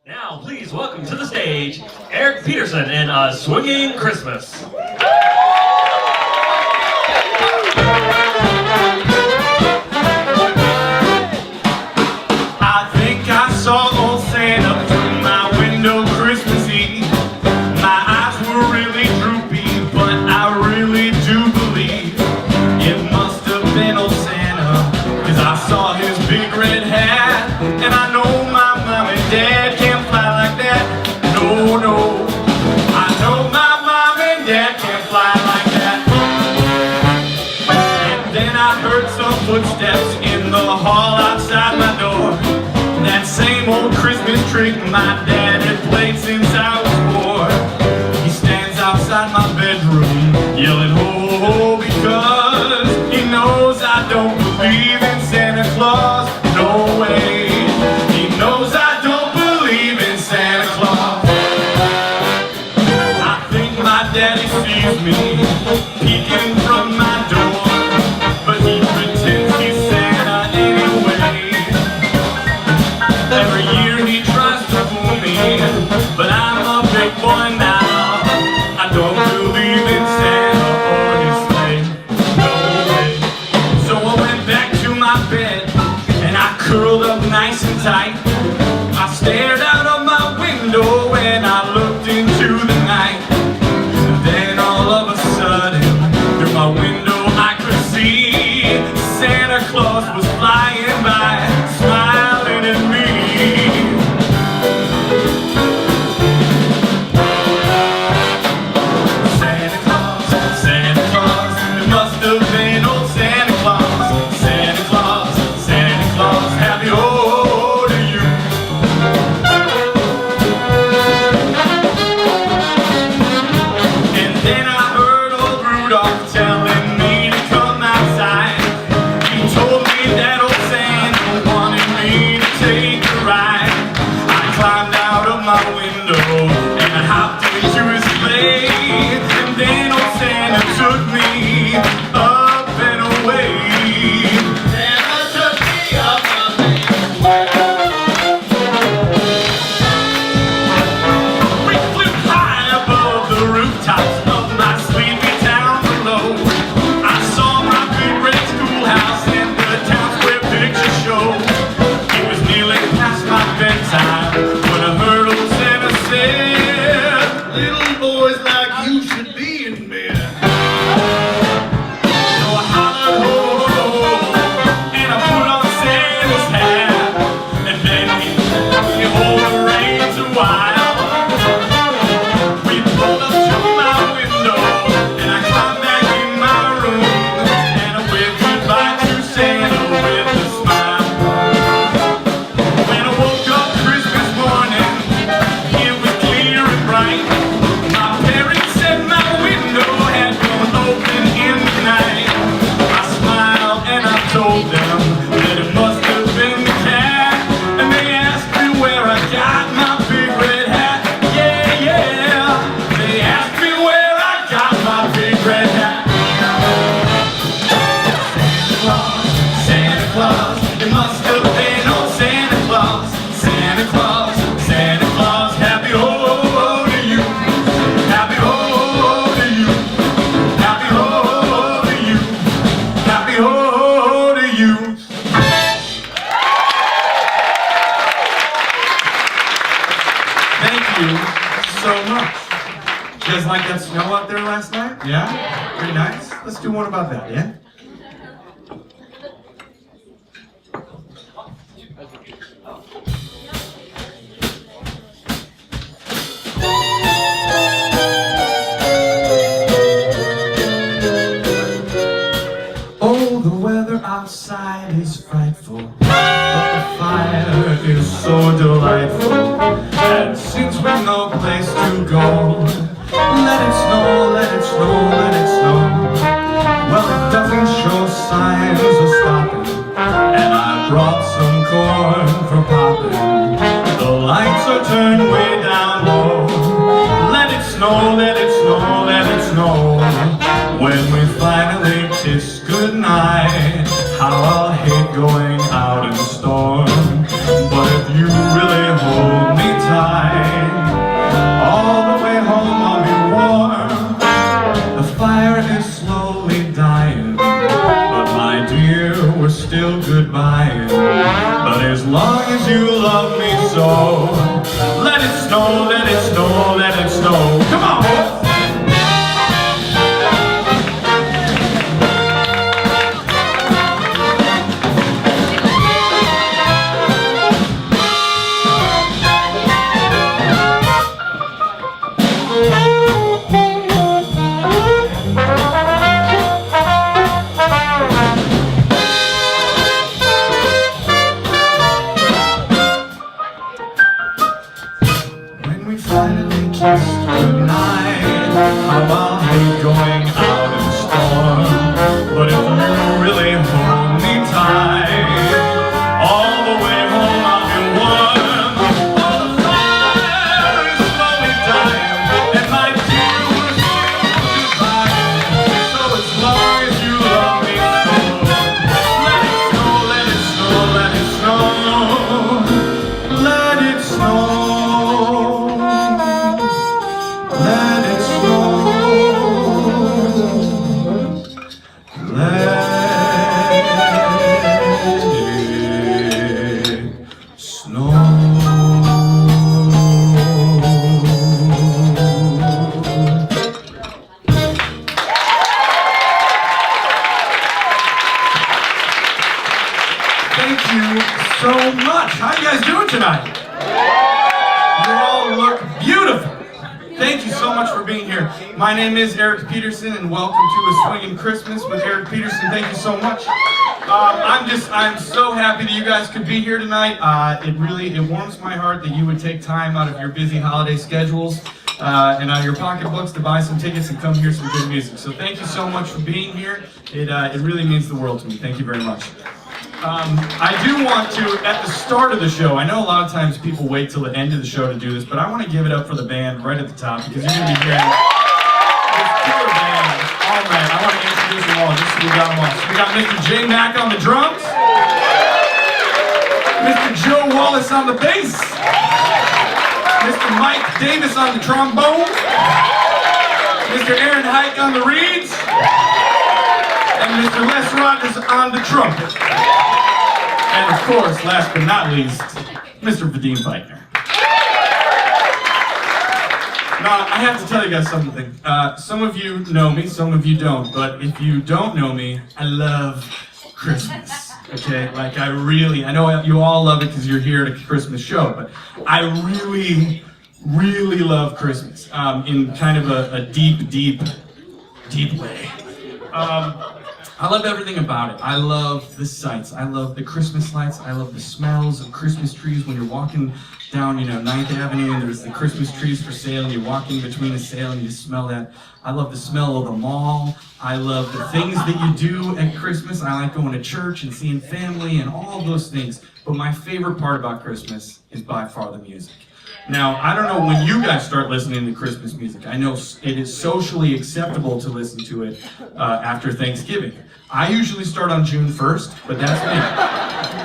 Now, please welcome to the stage, Eric Petersen in A Swinging Christmas. I think I saw old Santa through my window Christmas Eve. My eyes were really droopy, but I really do believe it must have been old Santa, 'cause I saw his big red hat, and I know my mom and dad can't fly like that. No, no, I know my mom and dad can't fly like that. And then I heard some footsteps in the hall outside my door. That same old Christmas trick my dad had played since I was 4. He stands outside my bedroom yelling ho ho, because he knows I don't believe in Santa Claus. No way, he knows I don't believe in Santa Claus. I think my daddy sees me peeking from my door, but he pretends he's Santa anyway. Every year he tries to fool me, but I'm a big boy now. I don't believe in Santa or his sleigh. No way. So I went back to my bed and I curled up nice and tight. I stared out of my window and I looked into the night. Then all of a sudden, through my window I could see Santa Claus was flying by, smiling at me. Santa Claus, Santa Claus, it must have been old Santa Claus. Santa Claus, Santa Claus, happy ho to you. And then I heard old Rudolph telling me to come outside. He told me that old Santa wanted me to take a ride. I climbed out of my window and I hopped into his sleigh. And then old Santa took me up and away. Santa took me up and away. We flew high above the rooftops of my sleepy town below. I saw my big red schoolhouse and the town square picture show. It was nearly past my bedtime when I heard old Santa say, little boys like you should be in bed. So I hollered ho ho ho, and I put on Santa's hat, and then he let me hold the reins a while. We pulled up to my window, and I climbed back in my room, and I waved goodbye to Santa with a smile. When I woke up Christmas morning, it was clear and bright. My parents said my window had been open in the night. I smiled and I told them that it must have been the cat, and they asked me where I got my big red hat. Yeah, yeah, they asked me where I got my big red hat. Santa Claus, it must have been old Santa Claus. Santa Claus, Santa Claus, happy ho to you. Happy ho to you. Happy ho to you. Happy ho to you. Thank you so much. You guys like that snow out there last night? Yeah? Pretty nice? Let's do one about that, yeah? Oh, the weather outside is frightful, but the fire is so delightful. And since we've no place to go, let it snow, let it snow, let it snow. Well, it doesn't show signs of stopping, and I brought some corn for popping. The lights are turned way down low. Let it snow, let it snow, let it snow. When we finally kiss goodnight, how I'll hate going out in the storm. But if you really hold me tight, snow. Let it snow, let it snow, let it snow. Come on, boys. Tonight, how about me going out in the storm? But if you really hold me tight, all the way home I'll be warm. Oh, the fire is slowly dying, and my dear will soon goodbye. So as long as you love me so, let it snow, let it snow, let it snow, let it snow. Let it snow. Let it snow. Thank you so much. How you guys doing tonight? You all look beautiful. Thank you so much for being here. My name is Eric Petersen, and welcome to A Swingin' Christmas with Eric Petersen. Thank you so much. I'm so happy that you guys could be here tonight. It warms my heart that you would take time out of your busy holiday schedules and out of your pocketbooks to buy some tickets and come hear some good music. So thank you so much for being here. It really means the world to me. Thank you very much. I do want to, at the start of the show, I know a lot of times people wait till the end of the show to do this, but I want to give it up for the band right at the top, because you're going to be hearing this killer band. All right, I want to introduce them all, just so we got them all. So we got Mr. J. Mack on the drums, Mr. Joe Wallace on the bass, Mr. Mike Davis on the trombone, Mr. Aaron Hike on the reeds, and Mr. Les Rogers on the trumpet. And of course, last but not least, Mr. Vadim Feitner. Now, I have to tell you guys something. Some of you know me, some of you don't, but if you don't know me, I love Christmas. Okay, like I know you all love it because you're here at a Christmas show, but I really love Christmas in kind of a deep way. I love everything about it. I love the sights. I love the Christmas lights. I love the smells of Christmas trees when you're walking down, 9th Avenue and there's the Christmas trees for sale and you're walking between a sale and you smell that. I love the smell of the mall. I love the things that you do at Christmas. I like going to church and seeing family and all those things. But my favorite part about Christmas is by far the music. Now, I don't know when you guys start listening to Christmas music. I know it is socially acceptable to listen to it after Thanksgiving. I usually start on June 1st, but that's me.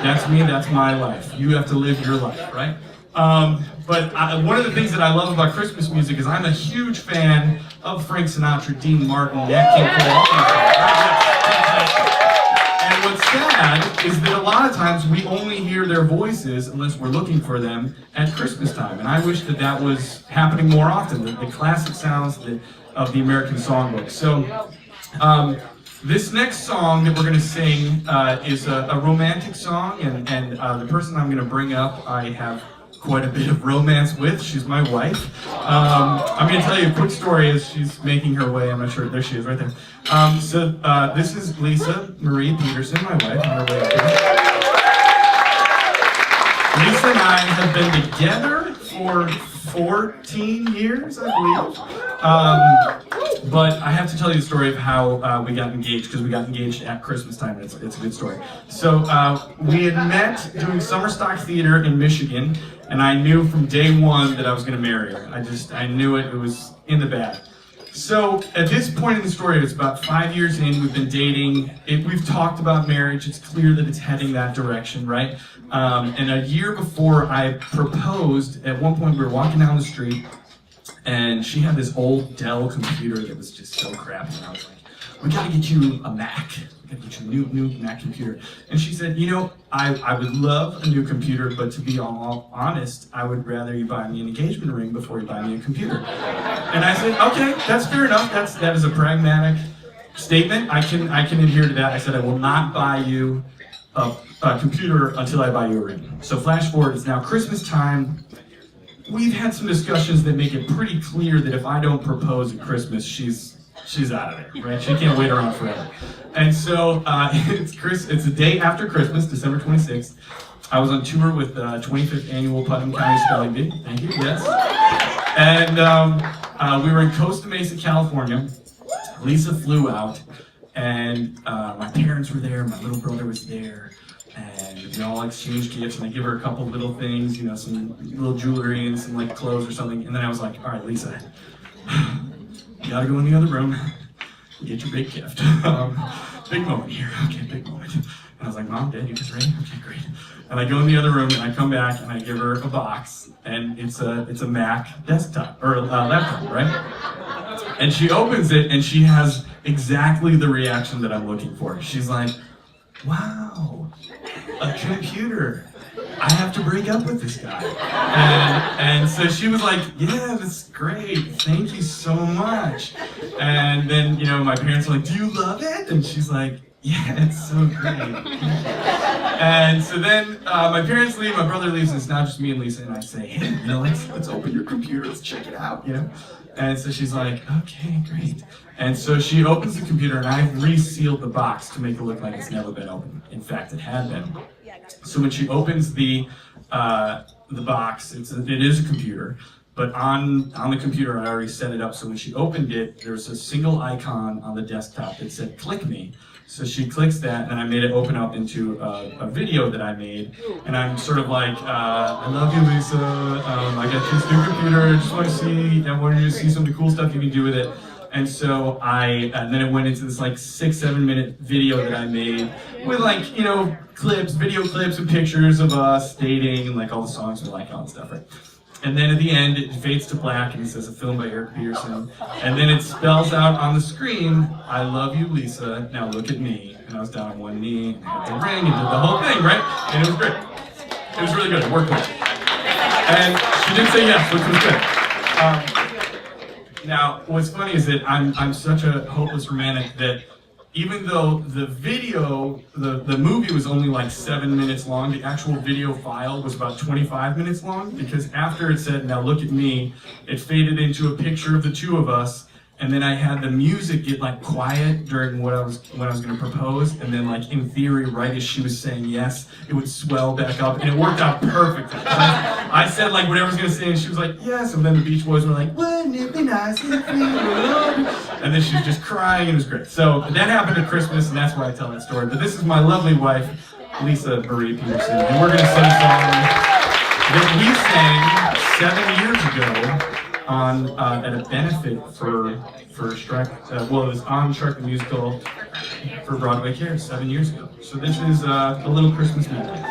That's me, that's my life. You have to live your life, right? But one of the things that I love about Christmas music is I'm a huge fan of Frank Sinatra, Dean Martin, Nat King Cole, all these guys. And what's sad is that a lot of times we only hear their voices, unless we're looking for them, at Christmas time. And I wish that was happening more often, the classic sounds of the American songbook. So this next song that we're going to sing is a romantic song, and the person I'm going to bring up, I have quite a bit of romance with. She's my wife. I'm going to tell you a quick story as she's making her way. I'm not sure. There she is, right there. So this is Lisa Marie Petersen, my wife, on her way up here. Lisa and I have been together for 14 years, I believe. But I have to tell you the story of how we got engaged, because we got engaged at Christmas time, and it's a good story. So we had met doing summer stock theater in Michigan, and I knew from day one that I was going to marry her. I knew it was in the bag. So at this point in the story, it's about 5 years in, we've been dating, we've talked about marriage, it's clear that it's heading that direction, right? And a year before I proposed, at one point we were walking down the street, and she had this old Dell computer that was just so crappy, and I was like, we gotta get you a Mac. I gotta get you a new Mac computer. And she said, you know, I would love a new computer, but to be all honest, I would rather you buy me an engagement ring before you buy me a computer. And I said, okay, that's fair enough. That is a pragmatic statement. I can adhere to that. I said, I will not buy you a computer until I buy you a ring. So flash forward, it's now Christmas time. We've had some discussions that make it pretty clear that if I don't propose at Christmas, she's out of there, right? She can't wait around forever. And so it's the day after Christmas, December 26th. I was on tour with the 25th annual Putnam County Spelling Bee. Thank you, yes. And we were in Costa Mesa, California. Lisa flew out, and my parents were there, my little brother was there, and we all exchanged gifts, and I give her a couple little things, you know, some little jewelry and some like clothes or something, and then I was like, all right, Lisa, you gotta go in the other room, get your big gift. Big moment here, okay, big moment. And I was like, Mom, Dad, you guys ready? Okay, great. And I go in the other room, and I come back, and I give her a box, and it's a Mac desktop, or a laptop, right? And she opens it, and she has exactly the reaction that I'm looking for. She's like, wow, a computer. I have to break up with this guy. And so she was like, yeah, that's great. Thank you so much. And then, you know, my parents were like, do you love it? And she's like, yeah, it's so great. And so then my parents leave, my brother leaves, and it's now just me and Lisa, and I say, hey, you know, let's open your computer, let's check it out, you know? And so she's like, okay, great. And so she opens the computer, and I've resealed the box to make it look like it's never been opened. In fact, it had been. So when she opens the box, it is a computer, but on the computer I already set it up, so when she opened it, there's a single icon on the desktop that said, click me. So she clicks that, and I made it open up into a video that I made, and I'm sort of like, I love you, Lisa, I got this new computer, I just want to see, I wanted you to see some of the cool stuff you can do with it. And so and then it went into this like 6-7 minute video that I made with like, you know, video clips and pictures of us dating and like all the songs we like, all that stuff, right? And then at the end, it fades to black and it says a film by Eric Petersen. And then it spells out on the screen, I love you, Lisa, now look at me. And I was down on one knee, and I had the ring, and did the whole thing, right? And it was great. It was really good, it worked well. And she did say yes, which was good. Now, what's funny is that I'm such a hopeless romantic that even though the video, the movie was only like 7 minutes long, the actual video file was about 25 minutes long, because after it said, now look at me, it faded into a picture of the two of us, and then I had the music get like quiet during when I was gonna propose, and then like in theory, right as she was saying yes, it would swell back up, and it worked out perfectly. I said like whatever I was gonna say, and she was like, yes, and then the Beach Boys were like, wouldn't it be nice if we were alone? And then she was just crying, and it was great. So that happened at Christmas, and that's why I tell that story. But this is my lovely wife, Lisa Marie Petersen, and we're gonna sing a song that we sang 7 years ago at a benefit for Shrek. Well, it was on Shrek the Musical for Broadway Cares 7 years ago. So this is a little Christmas medley.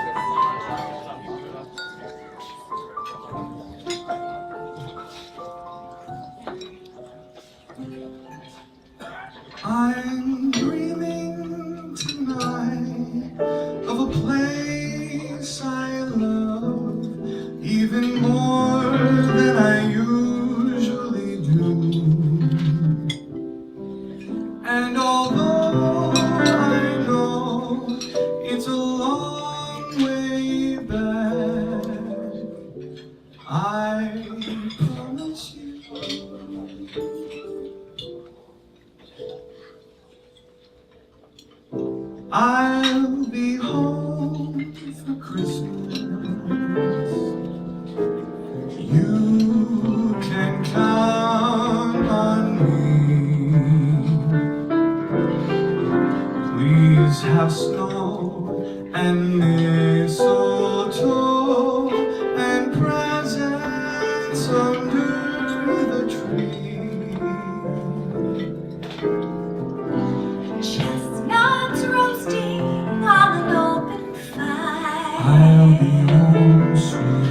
I'm dreaming tonight of a place I love even more than I usually do. And although I know it's a long way back, I promise you I'll be home for Christmas. You can count on me. Please have snow and mistletoe and presents under the tree. I'll be home soon.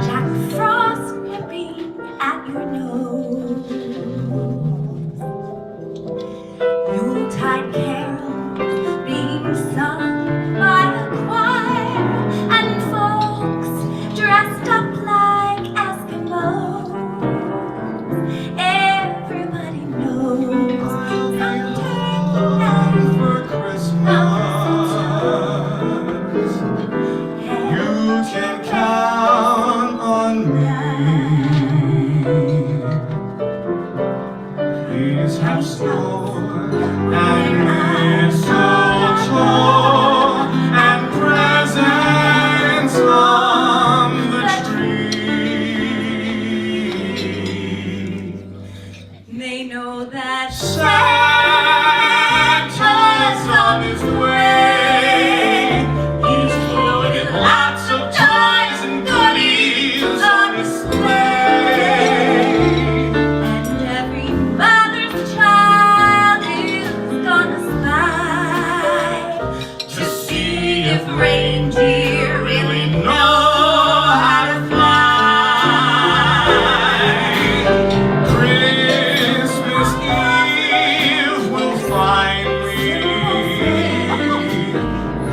Jack Frost nipping at your nose. Yuletide carols Please have snow and mistletoe and presents on the tree. They know that Santa's on his way. He's loaded lots of toys and goodies on his sleigh. and every mother's child is gonna spy To see if reindeer really know how to fly. Christmas Eve will find me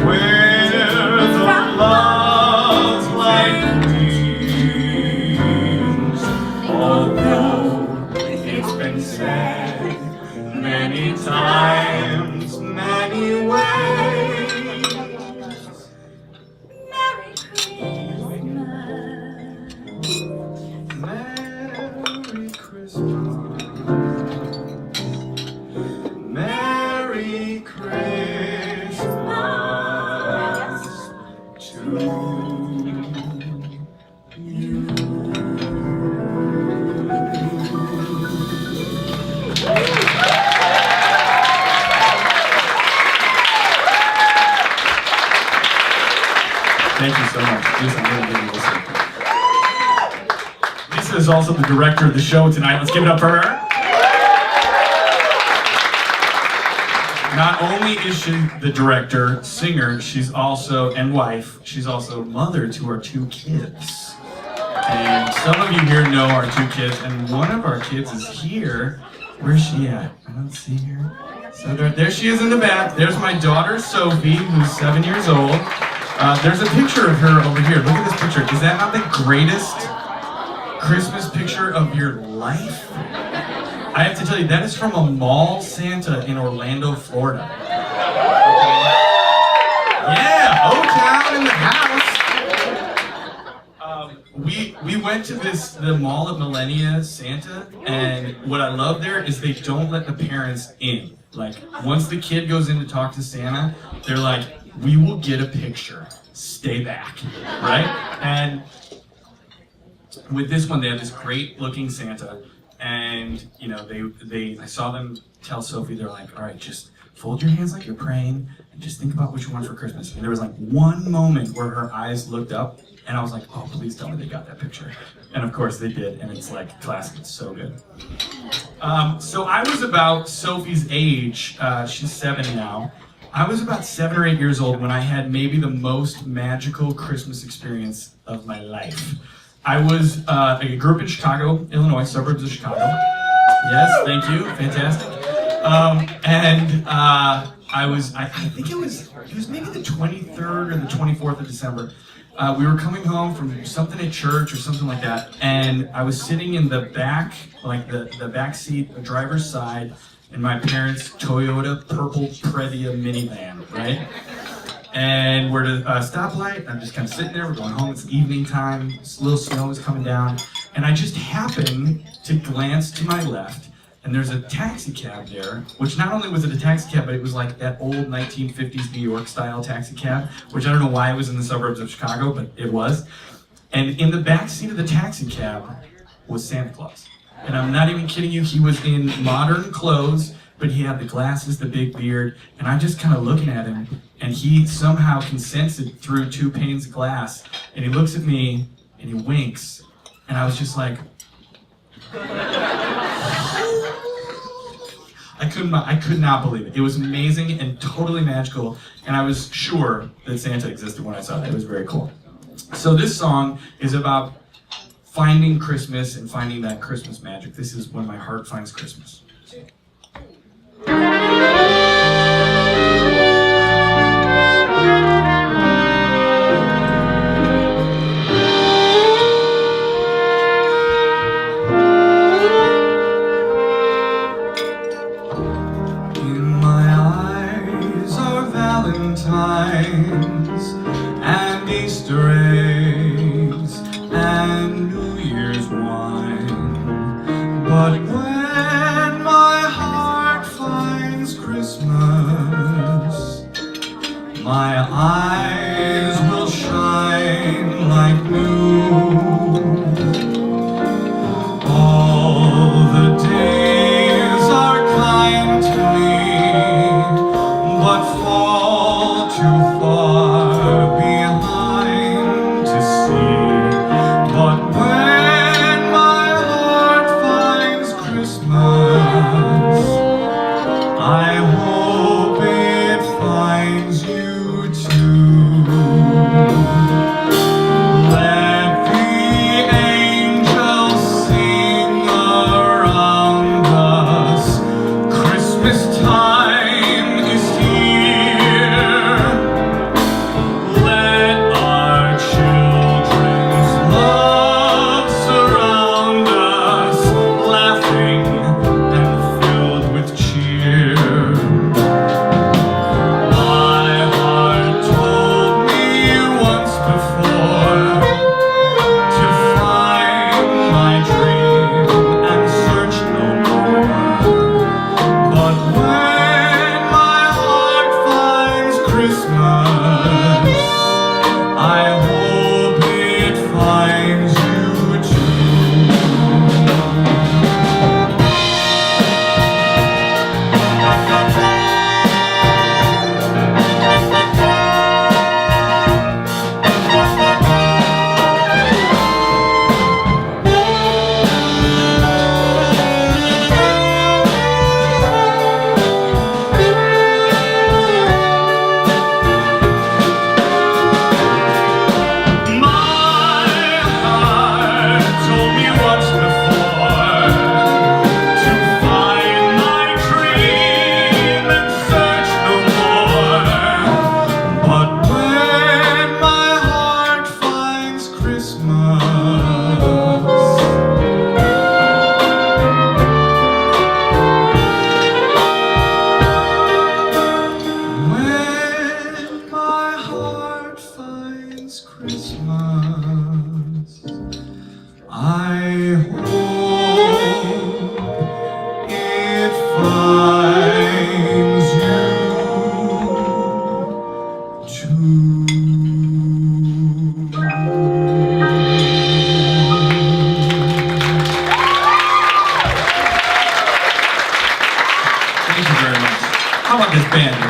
where the love light gleams. Although it's been said many times, many ways. Merry Christmas. Merry Christmas. Merry Christmas to you. Thank you so much. Lisa, really good to listen. Lisa is also the director of the show tonight. Let's give it up for her. Not only is she the director, singer, she's also, and wife, she's also mother to our 2 kids. And some of you here know our 2 kids, and one of our kids is here. Where's she at? I don't see her. So there she is in the back. There's my daughter, Sophie, who's 7 years old. There's a picture of her over here. Look at this picture. Is that not the greatest Christmas picture of your life? I have to tell you, that is from a mall Santa in Orlando, Florida. Yeah, O-Town in the house. We went to the Mall of Millennia Santa, and what I love there is they don't let the parents in. Like, once the kid goes in to talk to Santa, they're like, we will get a picture, stay back, right? And with this one, they have this great looking Santa, and you know, I saw them tell Sophie, they're like, all right, just fold your hands like you're praying, and just think about what you want for Christmas. And there was like one moment where her eyes looked up, and I was like, oh, please tell me they got that picture. And of course they did, and it's like classic, it's so good. So I was about Sophie's age, she's 7 now. I was about 7 or 8 years old when I had maybe the most magical Christmas experience of my life. I grew up in Chicago, Illinois, suburbs of Chicago. Yes, thank you, fantastic. I think it was maybe the 23rd or the 24th of December. We were coming home from something at church or something like that, and I was sitting in the back, like the back seat, the driver's side, in my parents' Toyota purple Previa minivan, right? And we're at a stoplight, I'm just kind of sitting there, we're going home, it's evening time, a little snow is coming down, and I just happen to glance to my left, and there's a taxi cab there, which not only was it a taxi cab, but it was like that old 1950s New York style taxi cab, which I don't know why it was in the suburbs of Chicago, but it was. And in the back seat of the taxi cab was Santa Claus. And I'm not even kidding you, he was in modern clothes, but he had the glasses, the big beard, and I'm just kind of looking at him, and he somehow can sense it through 2 panes of glass, and he looks at me, and he winks, and I was just like, I could not believe it. It was amazing and totally magical, and I was sure that Santa existed when I saw that. It was very cool. So this song is about finding Christmas and finding that Christmas magic. This is When My Heart Finds Christmas. In my eyes are Valentine's and Easter eggs and New Year's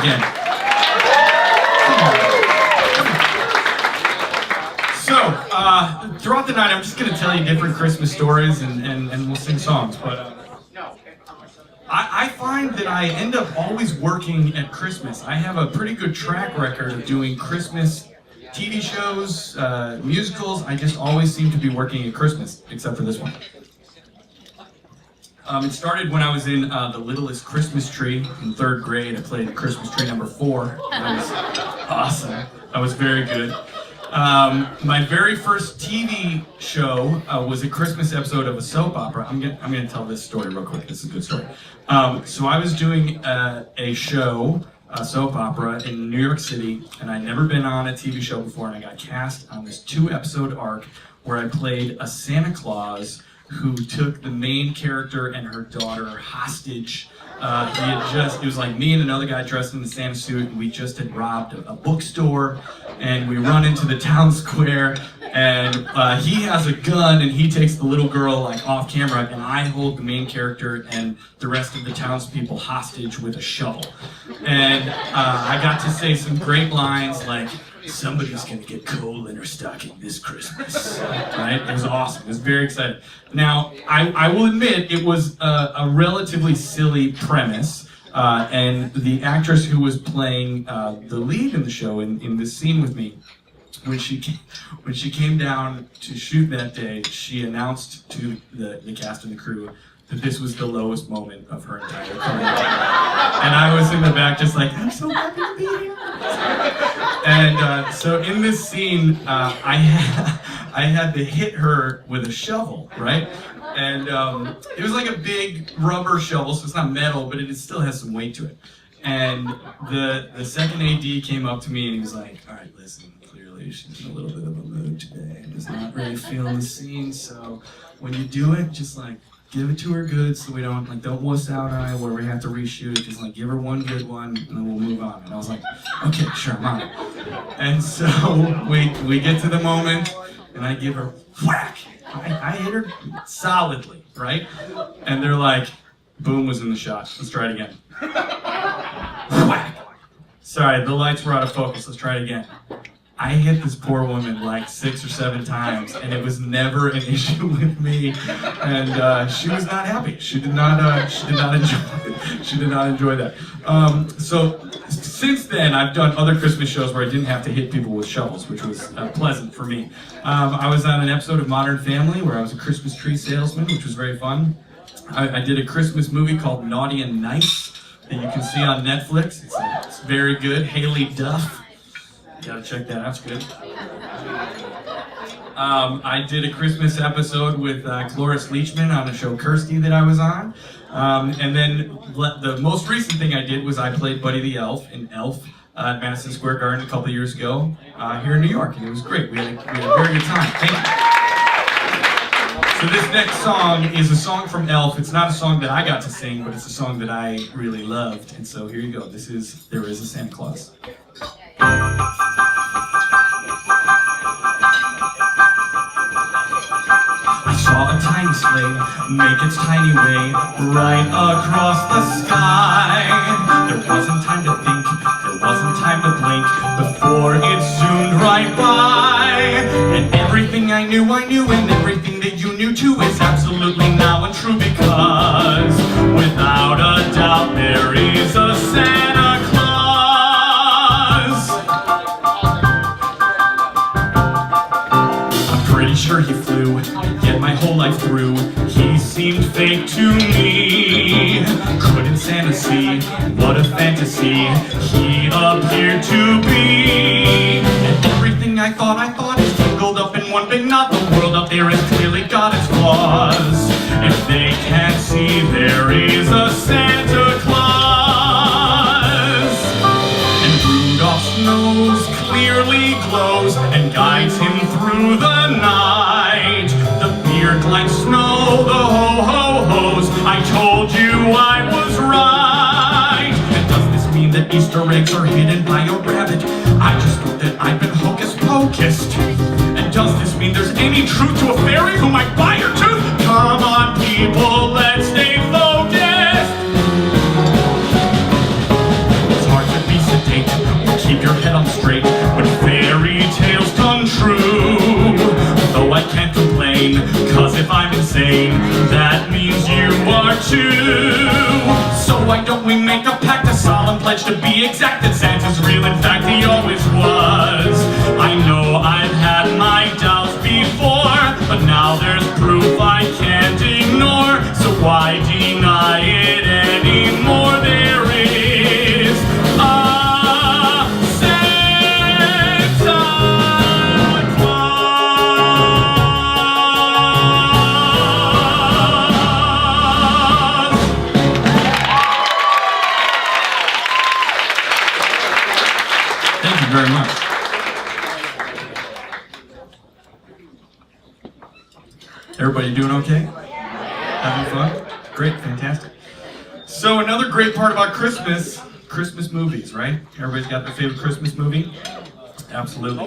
again. So, throughout the night, I'm just going to tell you different Christmas stories and we'll sing songs. But I find that I end up always working at Christmas. I have a pretty good track record of doing Christmas TV shows, musicals. I just always seem to be working at Christmas, except for this one. It started when I was in The Littlest Christmas Tree in 3rd grade. I played Christmas tree number 4. That was awesome. That was very good. My very first TV show was a Christmas episode of a soap opera. I'm gonna tell this story real quick. This is a good story. So I was doing a show, a soap opera in New York City, and I'd never been on a TV show before, and I got cast on this 2-episode arc where I played a Santa Claus who took the main character and her daughter hostage. It was like me and another guy dressed in the Santa suit, and we just had robbed a bookstore, and we run into the town square, and he has a gun, and he takes the little girl like off camera, and I hold the main character and the rest of the townspeople hostage with a shovel. And I got to say some great lines like, "Somebody's gonna get coal in her stocking this Christmas," right? It was awesome. It was very exciting. Now, I will admit it was a relatively silly premise, and the actress who was playing the lead in the show in this scene with me, when she came down to shoot that day, she announced to the cast and the crew that this was the lowest moment of her entire career. And I was in the back just like, I'm so happy to be here. And so in this scene, I had to hit her with a shovel, right? And it was like a big rubber shovel, so it's not metal, but it still has some weight to it. And the second AD came up to me and he was like, all right, listen, clearly she's in a little bit of a mood today and is not really feeling the scene, so when you do it, just like, give it to her good so we don't wuss out on it where we have to reshoot it. Just like give her one good one and then we'll move on. And I was like, okay, sure, I'm on it. And so we get to the moment and I give her whack. I hit her solidly, right? And they're like, boom was in the shot. Let's try it again. Whack. Sorry, the lights were out of focus. Let's try it again. I hit this poor woman like 6 or 7 times, and it was never an issue with me. And she was not happy. She did not enjoy that. So since then, I've done other Christmas shows where I didn't have to hit people with shovels, which was pleasant for me. I was on an episode of Modern Family where I was a Christmas tree salesman, which was very fun. I did a Christmas movie called Naughty and Nice that you can see on Netflix. It's very good. Haley Duff. You gotta check that out, it's good. I did a Christmas episode with Cloris Leachman on the show Kirsty that I was on. And then the most recent thing I did was I played Buddy the Elf in Elf at Madison Square Garden a couple of years ago here in New York. And it was great. We had a very good time. Thank you. So this next song is a song from Elf. It's not a song that I got to sing, but it's a song that I really loved. And so here you go. This is There Is a Santa Claus. I saw a tiny sleigh make its tiny way right across the sky. There wasn't time to think, there wasn't time to blink before it zoomed right by. And everything I knew, and everything that you knew too is absolutely now untrue, because without a doubt there is a Santa Claus. I'm pretty sure he flew, yet my whole life through he seemed fake to me. Couldn't Santa see what a fantasy he appeared to be? And everything I thought is tangled up in one big knot. The world out there has clearly got its flaws. If they can't see there is a Santa Claus, and Rudolph's nose clearly glows and guides him through the night. The beard like snow, the ho-ho-hos, I told you I was right. And does this mean that Easter eggs are hidden by a rabbit? I just thought that I'd been hocus-pocused. And does this mean there's any truth to a fairy who might buy your tooth? Come on people, let's stay focused. It's hard to be sane. Cause if I'm insane, that means you are too. So why don't we make a pact, a solemn pledge to be exact, that Santa's real, in fact he always was. I know I've had my doubts before, but now there's proof I can't ignore. So why deny it anymore? There is a Santa Claus. Thank you very much. Everybody doing okay? Having fun? Great, fantastic. So another great part about Christmas movies, right? Everybody's got their favorite Christmas movie? Absolutely.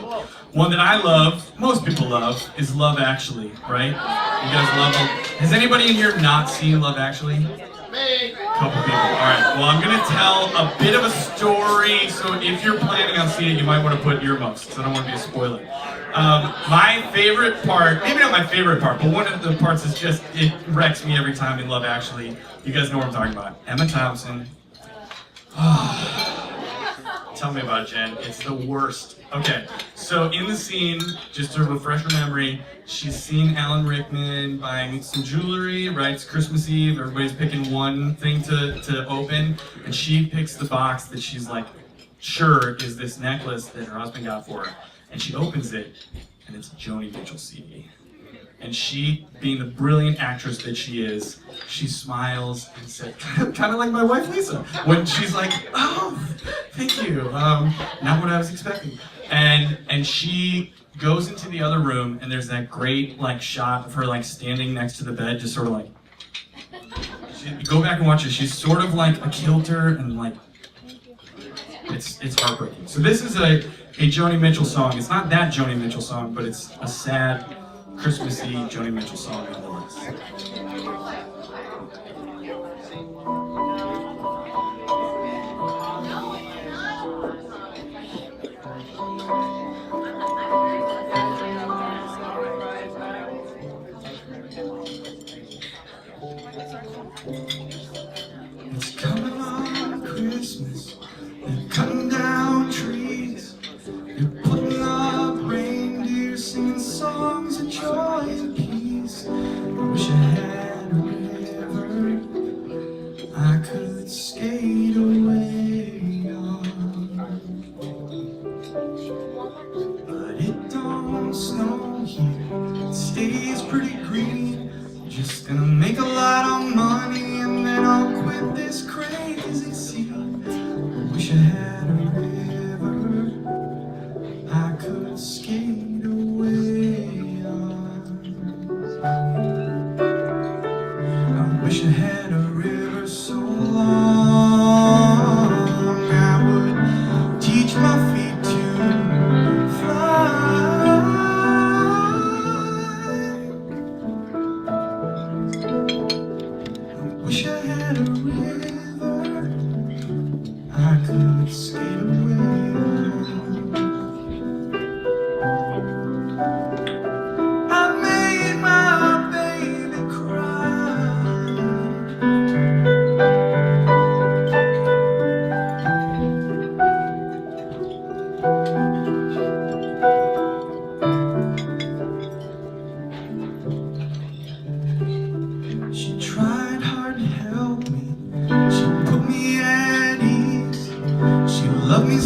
One that I love, most people love, is Love Actually, right? You guys love it? Has anybody in here not seen Love Actually? Couple people. Alright, well I'm gonna tell a bit of a story, so if you're planning on seeing it, you might want to put earmuffs, because I don't want to be a spoiler. My favorite part, maybe not my favorite part, but one of the parts is just, it wrecks me every time in Love Actually. You guys know what I'm talking about. Emma Thompson. Tell me about it, Jen. It's the worst. Okay, so in the scene, just to refresh her memory, she's seen Alan Rickman buying some jewelry, right? It's Christmas Eve, everybody's picking one thing to open, and she picks the box that she's like, sure is this necklace that her husband got for her. And she opens it, and it's a Joni Mitchell CD. And she, being the brilliant actress that she is, she smiles and said, kind of like my wife Lisa, when she's like, oh, thank you, not what I was expecting. And she goes into the other room, and there's that great like shot of her like standing next to the bed, just sort of like, go back and watch it, she's sort of like a kilter, and like, it's heartbreaking. So this is a Joni Mitchell song. It's not that Joni Mitchell song, but it's a sad, Christmassy Joni Mitchell song nonetheless. It's coming on Christmas, they're cutting down trees, they're putting up reindeer, singing songs of joy and peace. I wish I had a river I could skate away on, but it don't snow here, it stays pretty green. Just gonna make a lot of money and then I'll quit this crazy scene. I wish I had a river I could skate away on. I wish I had a river so long I would teach my feet to fly. Wish I had a river I could skate away on. I made my baby cry. She tried hard to help me, she put me at ease, she loved me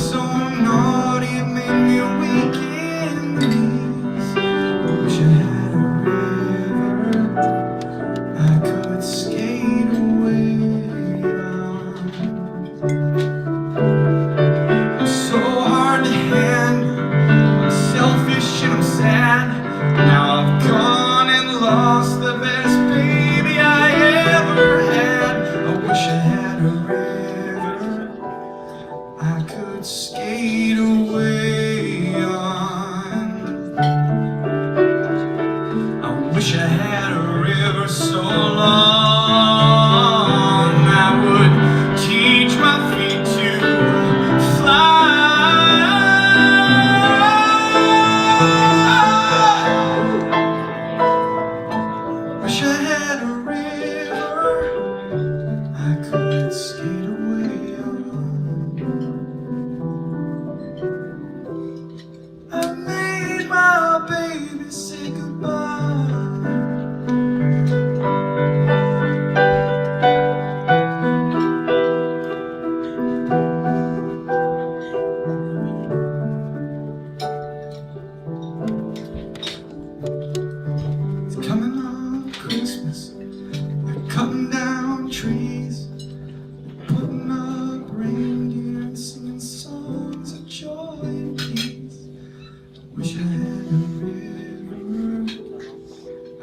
had a river I could skate away on. I made my baby say goodbye. It's coming on Christmas. They're cutting down trees, putting up reindeer and singing songs of joy and peace. Wish I had a river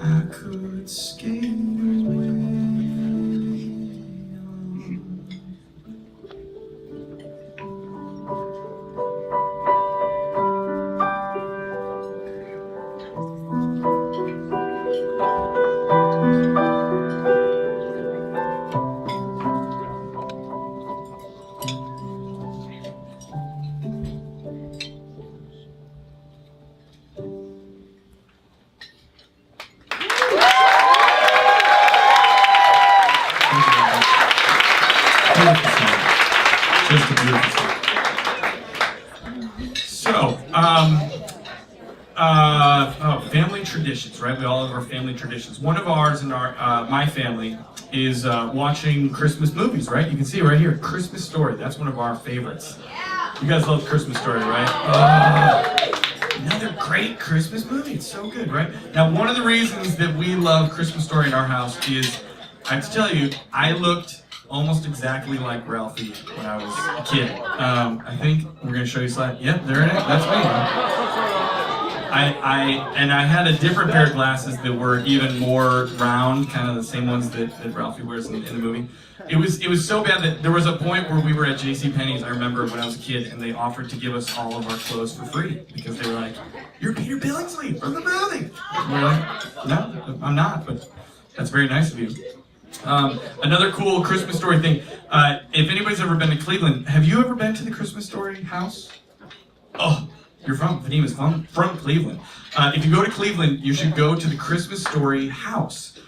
I could skate away on. Just a beautiful song. So, family traditions, right? We all have our family traditions. One of ours in our my family is watching Christmas movies, right? You can see it right here, Christmas Story. That's one of our favorites. You guys love Christmas Story, right? Another great Christmas movie. It's so good, right? Now, one of the reasons that we love Christmas Story in our house is, I have to tell you, I looked almost exactly like Ralphie when I was a kid. I think we're gonna show you a slide. Yep, there it is. That's me. I had a different pair of glasses that were even more round, kind of the same ones that Ralphie wears in the movie. It was so bad that there was a point where we were at JCPenney's, I remember when I was a kid, and they offered to give us all of our clothes for free because they were like, "You're Peter Billingsley from the movie." And we're like, "No, I'm not, but that's very nice of you." Another cool Christmas Story thing, if anybody's ever been to Cleveland, have you ever been to the Christmas Story house? Oh, Vadim is from Cleveland. If you go to Cleveland, you should go to the Christmas Story house,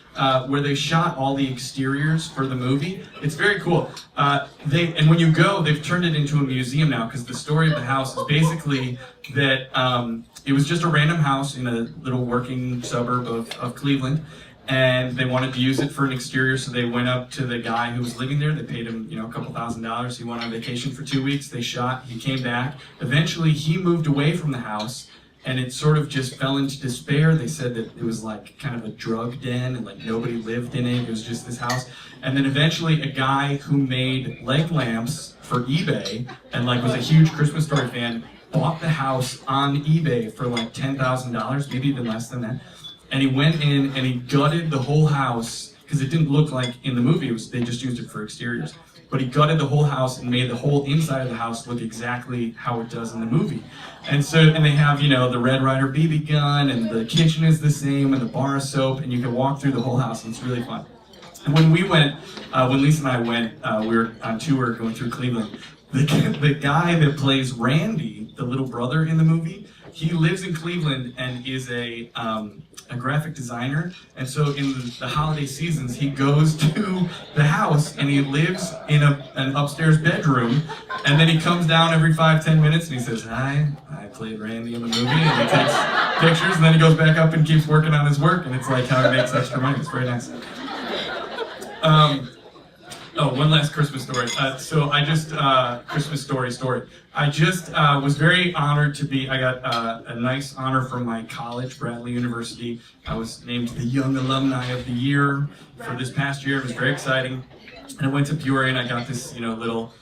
where they shot all the exteriors for the movie. It's very cool. And when you go, they've turned it into a museum now, because the story of the house is basically that it was just a random house in a little working suburb of Cleveland. And they wanted to use it for an exterior, so they went up to the guy who was living there. They paid him, a couple $1,000s. He went on vacation for 2 weeks. They shot. He came back. Eventually, he moved away from the house, and it sort of just fell into despair. They said that it was like kind of a drug den, and like nobody lived in it. It was just this house. And then eventually, a guy who made leg lamps for eBay and like was a huge Christmas Story fan bought the house on eBay for like $10,000, maybe even less than that. And he went in and he gutted the whole house, because it didn't look like in the movie, they just used it for exteriors. But he gutted the whole house and made the whole inside of the house look exactly how it does in the movie. And they have, the Red Ryder BB gun, and the kitchen is the same, and the bar of soap, and you can walk through the whole house, and it's really fun. And when we went, when Lisa and I went, we were on tour going through Cleveland. The guy that plays Randy, the little brother in the movie, he lives in Cleveland and is a graphic designer, and so in the holiday seasons he goes to the house and he lives in an upstairs bedroom, and then he comes down every 5-10 minutes and he says, "Hi, I played Randy in the movie," and he takes pictures, and then he goes back up and keeps working on his work, and it's like how he makes extra money. It's very nice. One last Christmas story. Christmas story. I just was very honored to be, I got a nice honor from my college, Bradley University. I was named the Young Alumni of the Year for this past year. It was very exciting. And I went to Peoria and I got this, little,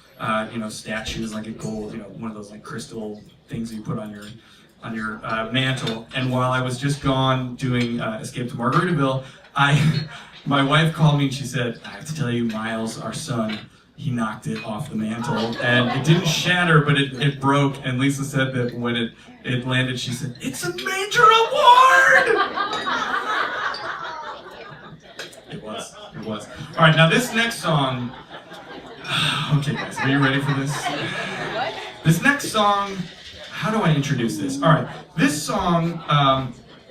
statues, like a gold, one of those like crystal things you put on your mantle. And while I was just gone doing Escape to Margaritaville, my wife called me and she said, "I have to tell you, Miles, our son, he knocked it off the mantle, and it didn't shatter, but it broke." And Lisa said that when it landed, she said, "It's a major award!" It was. All right, now this next song, okay guys, are you ready for this? This next song, how do I introduce this? All right, this song,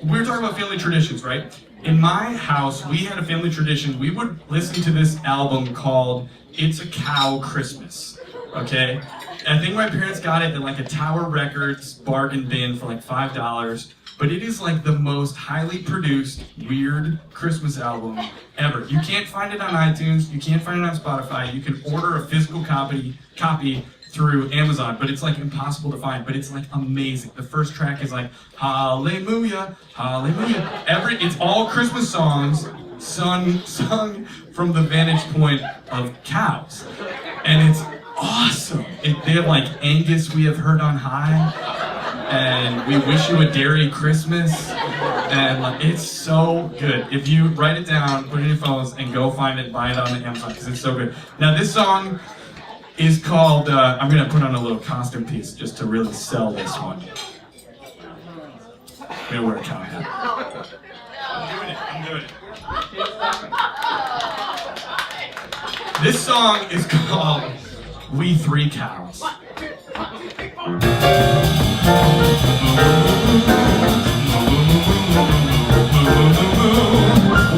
we were talking about family traditions, right? In my house, we had a family tradition. We would listen to this album called It's a Cow Christmas, okay? I think my parents got it at like a Tower Records bargain bin for like $5, but it is like the most highly produced, weird Christmas album ever. You can't find it on iTunes, you can't find it on Spotify, you can order a physical copy through Amazon, but it's like impossible to find, but it's like amazing. The first track is like, hallelujah, hallelujah. It's all Christmas songs sung from the vantage point of cows. And it's awesome. They have like Angus We Have Heard on High, and We Wish You a Dairy Christmas, and like, it's so good. If you write it down, put it in your phones, and go find it, buy it on Amazon, because it's so good. Now this song is called, I'm gonna put on a little costume piece just to really sell this one. I'm gonna wear a cow hat. I'm doing it. This song is called We Three Cows.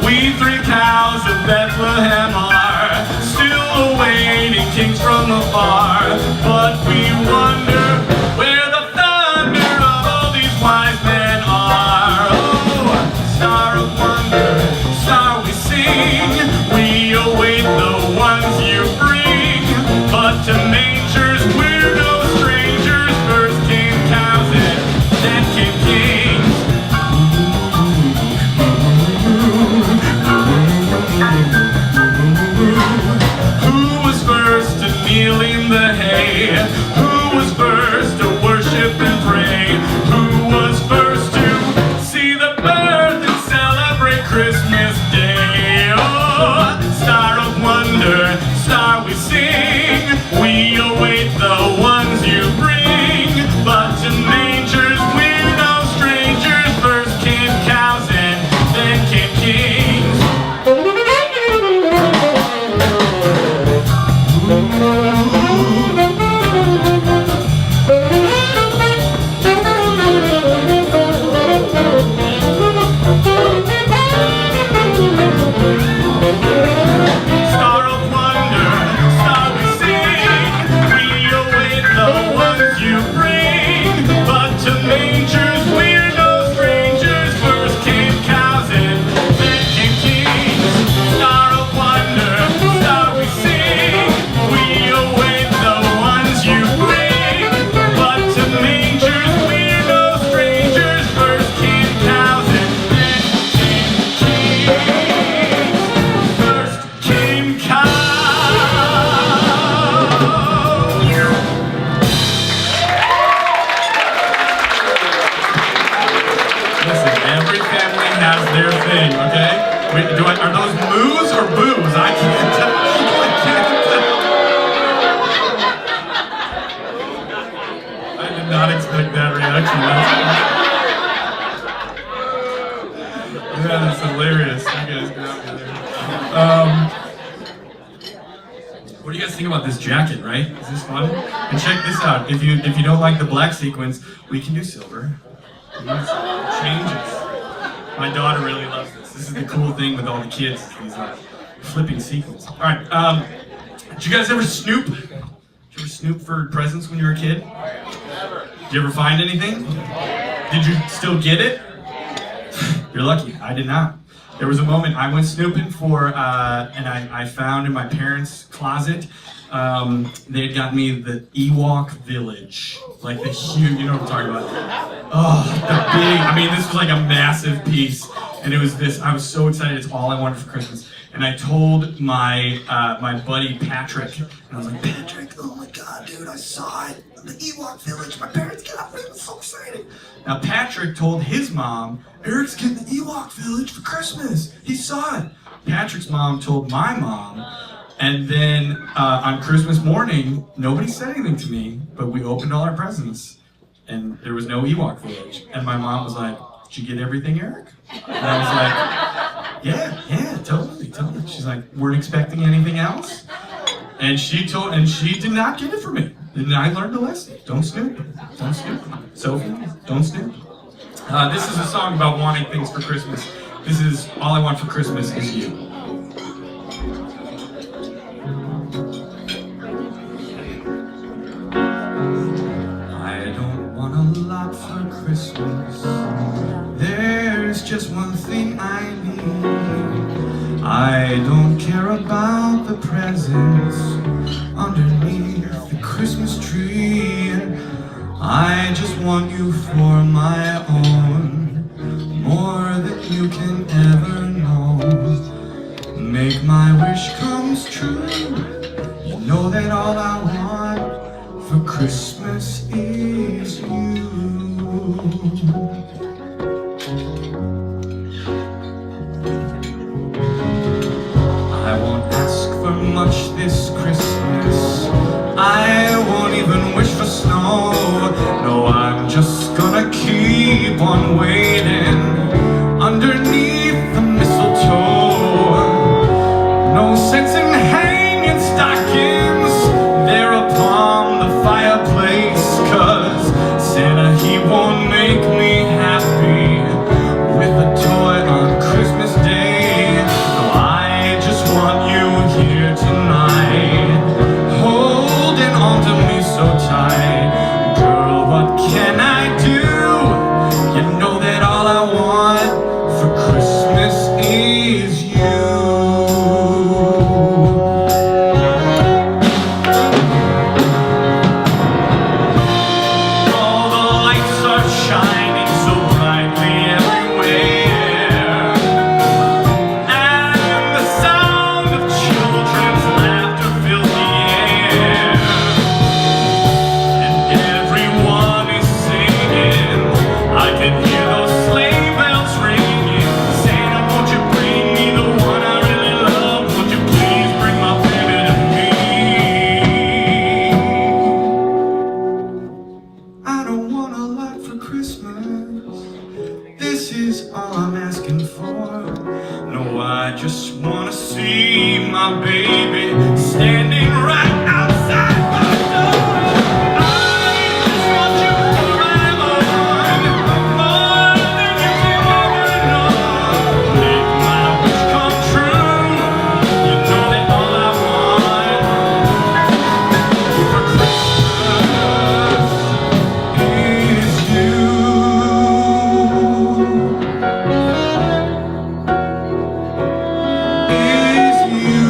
We three cows of Bethlehem are still awaiting kings from afar, but we wonder where the thunder of all these wise men are. Oh, star of wonder, star we sing, we await the ones you bring, but to mangers we're no strangers. First came cows and then came kings. Who was first to kneel in the hay? Who was first to worship and pray? Who was first to see the birth and celebrate Christmas Day? Oh, star of wonder, star we sing, we await the ones you bring, but to mangers we're no strangers. First came cows and then came kings. Star of wonder, star we sing, we await the ones you bring, but to mangers we're no strangers. First came cows and then came kings. Star of wonder, star we sing, we await the ones you bring, but to mangers we're no strangers. First came cows and then came kings. First came cows. Listen, every family has their thing, okay? Wait, are those moos or boos? I can't tell. I did not expect that reaction. That's hilarious. You guys get out there. What do you guys think about this jacket, right? Is this fun? And check this out. If you don't like the black sequins, we can do silver. Changes. My daughter really loves this. This is the cool thing with all the kids, these flipping sequins. All right. Did you guys ever snoop? Did you ever snoop for presents when you were a kid? Did you ever find anything? Did you still get it? You're lucky. I did not. There was a moment I went snooping for, and I found in my parents' closet, they had got me the Ewok Village. Like the huge, you know what I'm talking about? Oh, the big, I mean, this was like a massive piece. And it was this, I was so excited, it's all I wanted for Christmas. And I told my my buddy Patrick, and I was like, Patrick, oh my God, dude, I saw it. The Ewok Village, my parents got me, I was so excited. Now Patrick told his mom, Eric's getting the Ewok Village for Christmas. He saw it. Patrick's mom told my mom, and then on Christmas morning, nobody said anything to me, but we opened all our presents, and there was no Ewok Village. And my mom was like, did you get everything, Eric? And I was like, yeah, totally. She's like, weren't expecting anything else? And she did not get it for me. And I learned a lesson. Don't snoop. Sophie, don't snoop. This is a song about wanting things for Christmas. This is All I Want for Christmas Is You. I don't want a lot for Christmas. There's just one thing I need. I don't care about the presents underneath the Christmas tree. I just want you for my own, more than you can ever know. Make my wish comes true. You know that all I want for Christmas is you. I won't ask for much this Christmas. I won't even wish for snow. No, I'm just gonna keep on waiting underneath the mistletoe. No sense in hanging stockings there upon the fireplace, 'cause Santa, he won't make me happy with a toy on Christmas Day. No, I just want you here tonight, holding on to me so tight. Girl, what can I do? You know that all I want for Christmas is you. All the lights are shining so brightly everywhere, and the sound of children's laughter fills the air, and everyone is singing. I can hear those sleigh bells ringing. Santa, won't you bring me the one I really love? Won't you please bring my baby to me? I don't want a lot for Christmas. This is all I'm asking for. No, I just wanna see my baby standing right outside my door. I just want you for my own, more than you can ever know. Make my wish come true. You know that all I want for Christmas is you. Is you.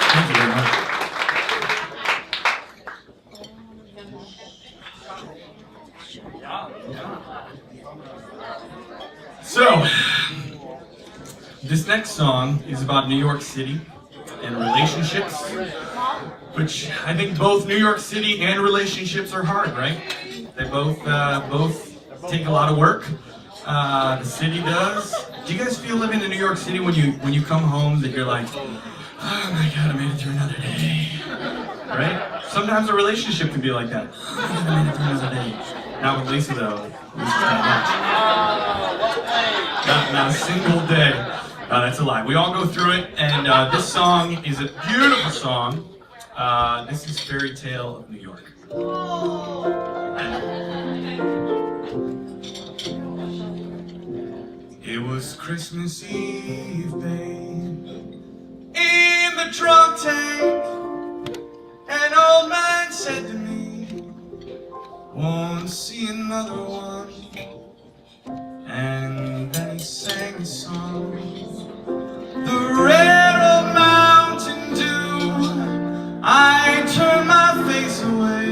Thank you very much. So, this next song is about New York City and relationships, which I think both New York City and relationships are hard, right? They both take a lot of work. The city does. Do you guys feel living in New York City when you come home that you're like, oh my God, I made it through another day, right? Sometimes a relationship can be like that. Oh my God, I made it through another day. Not with Lisa though. Lisa's not much. Not a single day. That's a lie. We all go through it, and this song is a beautiful song. This is Fairy Tale of New York. It was Christmas Eve, babe, in the drunk tank. An old man said to me, won't see another one. And then he sang a song, the rare old Mountain Dew. I turned my face away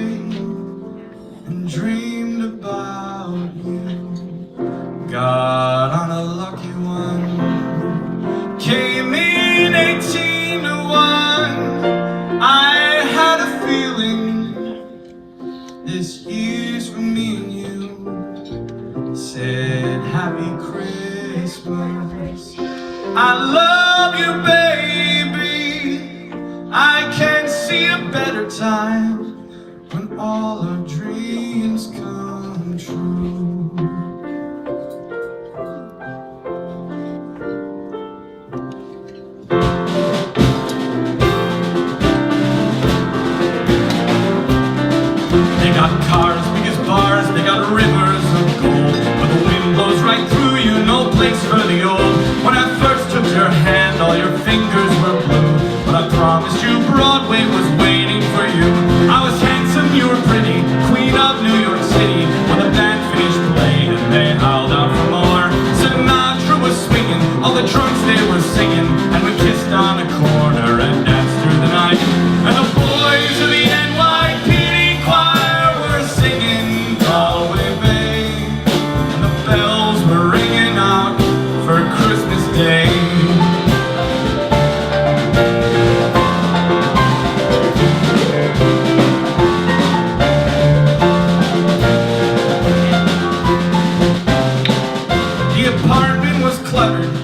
and dreamed about you. Got on a lucky one, came in colors were blue. But I promised you Broadway was waiting for you. I was handsome, you were pretty, queen of New York City. When the band finished playing and they howled out for more, Sinatra was swinging, all the drunks they were singing, and we kissed on a corner and danced through the night. And the boys of the NYPD choir were singing Galway Bay, and the bells were ringing out for Christmas Day.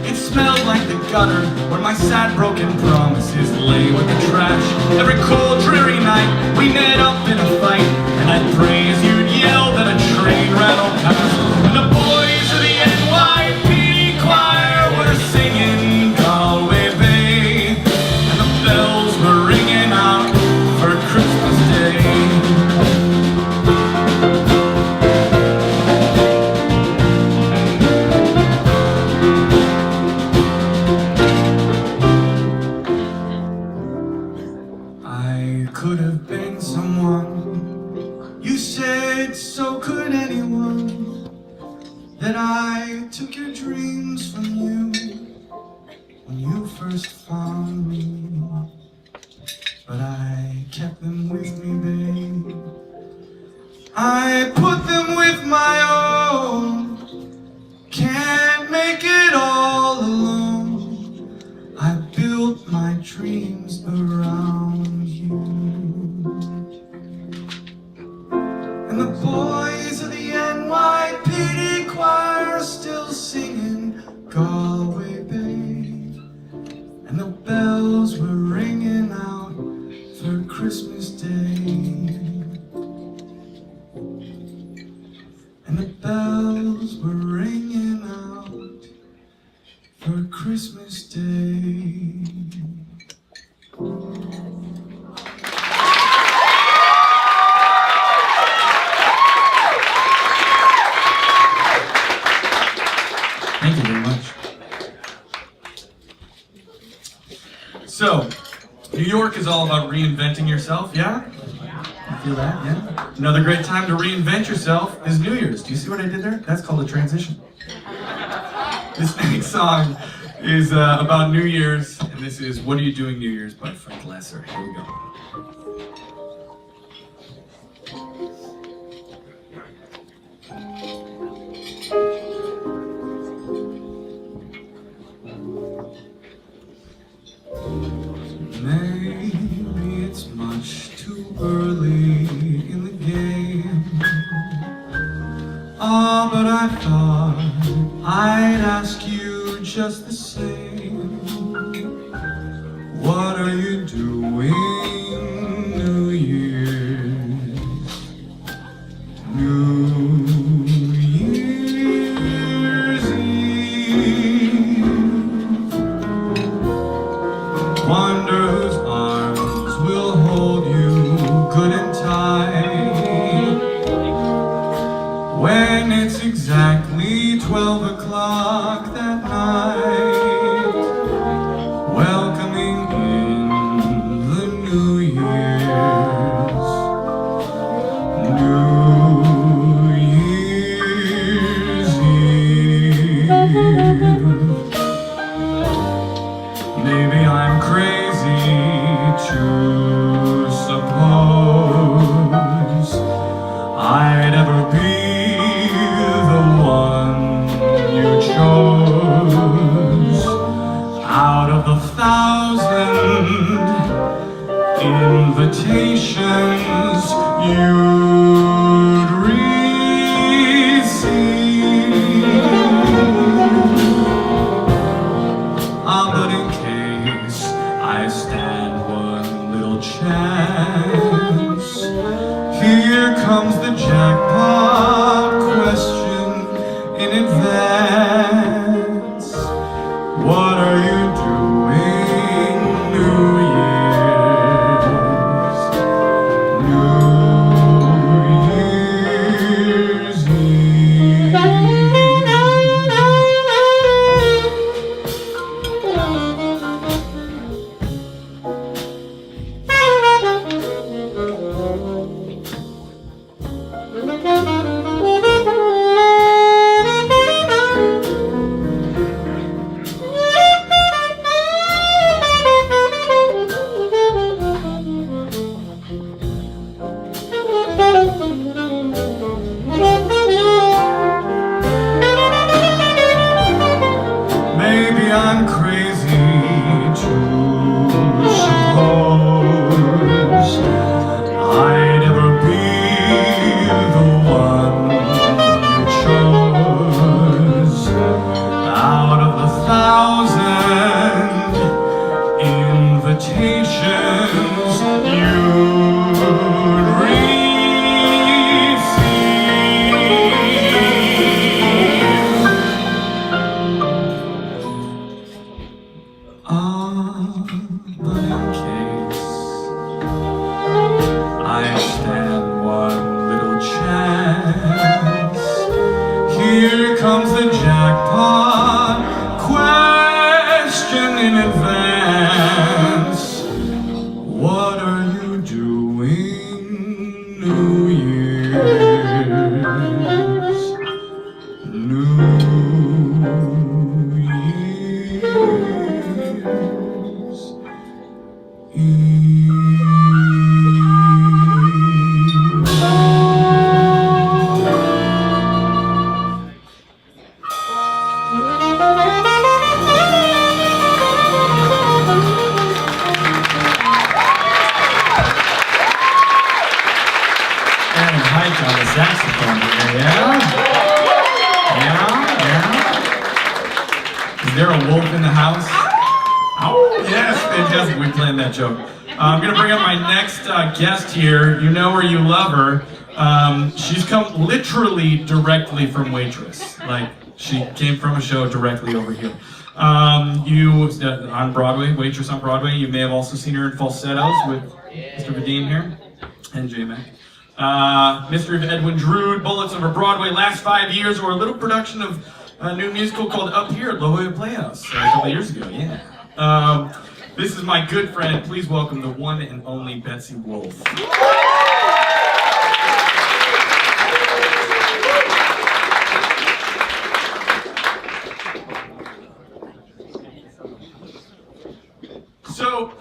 It smelled like the gutter where my sad broken promises lay with the trash. Every cold dreary night we met up in a fight, and I'd pray as you'd yell that a train rattled past. And the boys of the NYPD choir were singing Galway Bay, and the bells were ringing out for Christmas Day. Could have been someone, you said so could anyone, that I took your dreams from you when you first found me, but I kept them with me, babe. I put them with my own, can't make it all alone. I built my dreams around you. And the boys of the NYPD choir are still singing Galway Bay, and the bells were ringing out for Christmas Day. And the bells were ringing out for Christmas Day. Thank you very much. So, New York is all about reinventing yourself, yeah? You feel that, yeah? Another great time to reinvent yourself is New Year's. Do you see what I did there? That's called a transition. This next song is about New Year's, and this is What Are You Doing New Year's by Frank Lesser. Here we go. Maybe it's much too early in the game. Oh, but I thought I'd ask you just the same. What are you doing New Year's? New Year's Eve. Wonder whose arms will hold you good and tight when it's exactly 12 o'clock that night, welcoming in the New Year's. New Year's Eve. Maybe I'm crazy to suppose I'd ever be the one you chose out of the 1,000 invitations you'd receive. But in case I stand one little chance, here comes the jackpot question in advance. What are you doing New Year's? New Year's Eve. invitations you'd receive. But in case I stand one little chance, here comes the jackpot question in advance. What are you doing New Year's? New Year's Eve. And Mike on the saxophone here, yeah? Is there a wolf in the house? Oh, yes, fantastic. We planned that joke. I'm going to bring up my next guest here. You know her, you love her. She's come literally directly from Waitress. Like, she came from a show directly over here. On Broadway, Waitress on Broadway. You may have also seen her in Falsettos with Mr. Vadim here and J-Mac. Mystery of Edwin Drood, Bullets Over Broadway, last 5 years, or a little production of a new musical called Up Here at La Jolla Playhouse a couple of years ago, yeah. This is my good friend. Please welcome the one and only Betsy Wolfe. So,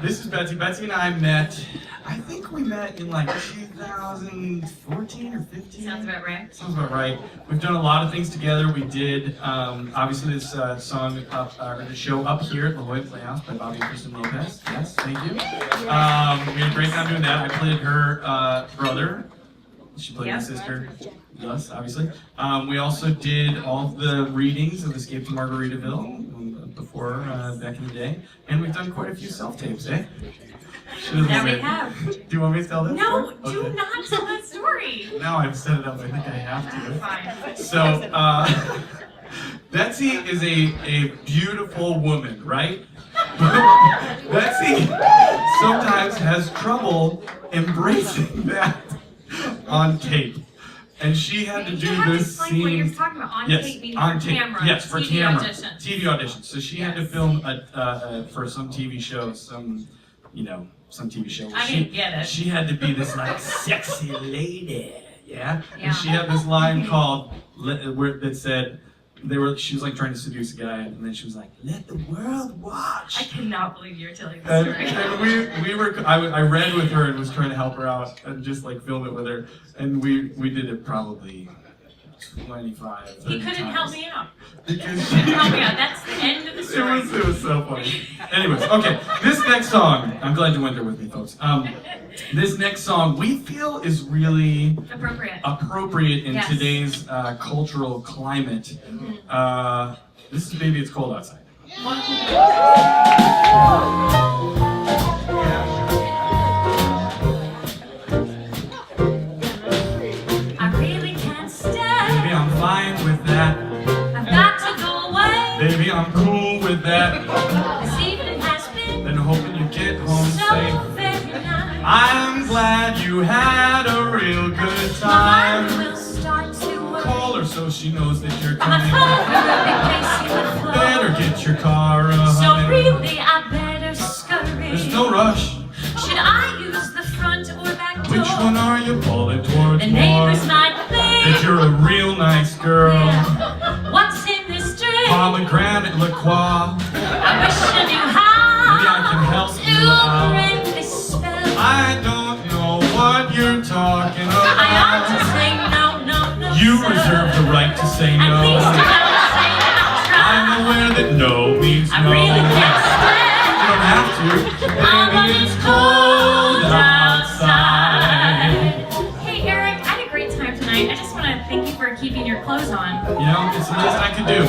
this is Betsy. Betsy and I met, I think we met in like 2014 or 15. Sounds about right. Sounds about right. We've done a lot of things together. We did, obviously, this song, or the show Up Here at La Jolla Playhouse by Bobby and Kristen Lopez. Yes, thank you. We had a great time doing that. I played her brother. She played my sister. Us, obviously. We also did all of the readings of Escape to Margaritaville before, back in the day. And we've done quite a few self-tapes, eh? That we have. Do you want me to tell that No, story? do Okay. not tell that story. Now I've set it up, I think I have to. Fine. So, Betsy is a beautiful woman, right? Betsy sometimes has trouble embracing that on tape. And she had to do this Explain scene. what you're talking about. On tape meaning on for tape. camera. Yes, for TV camera. auditions. TV auditions. So she had to film for some TV show, some TV show. I didn't get it. She had to be this like sexy lady, yeah. Yeah. And she had this line called that said she was like trying to seduce a guy, and then she was like, "Let the world watch." I cannot believe you're telling this And, story. and we were, I read with her and was trying to help her out and just like film it with her, and we did it probably 25, 30 He couldn't times. help me out. Because Couldn't help me out. That's the end of the story. it was so funny. Anyways, okay, this next song, I'm glad you went there with me, folks. This next song we feel is really appropriate in Yes. today's cultural climate. This is Baby It's Cold Outside. I really can't stay. Baby, I'm fine with that. I've got to go away. Baby, I'm cool with that. This evening has been Been hoping you get home so safe. very nice. I'm glad you had a real good My mind time. will start to work. Call her so she knows that you're I'm a coming. phone will be pacing the floor. Better get your car So running. really, I better scurry. There's no rush. Should I use the front or back door? Which one are you pulling towards The more? neighbors might That think. you're a real nice girl. Yeah. What's in this drink? Pomegranate liqueur. I wish I knew how Maybe I can help to you out. break this spell. I don't know what you're talking I ought to about. say no, no, no. You sir. reserve the right to say At no. least I don't say I'll try. I'm aware that no means I no. really can't stand. You don't have to. But it's cold outside. Hey Eric, I had a great time tonight. I just want to thank you for keeping your clothes on. You know, it's the least I could do.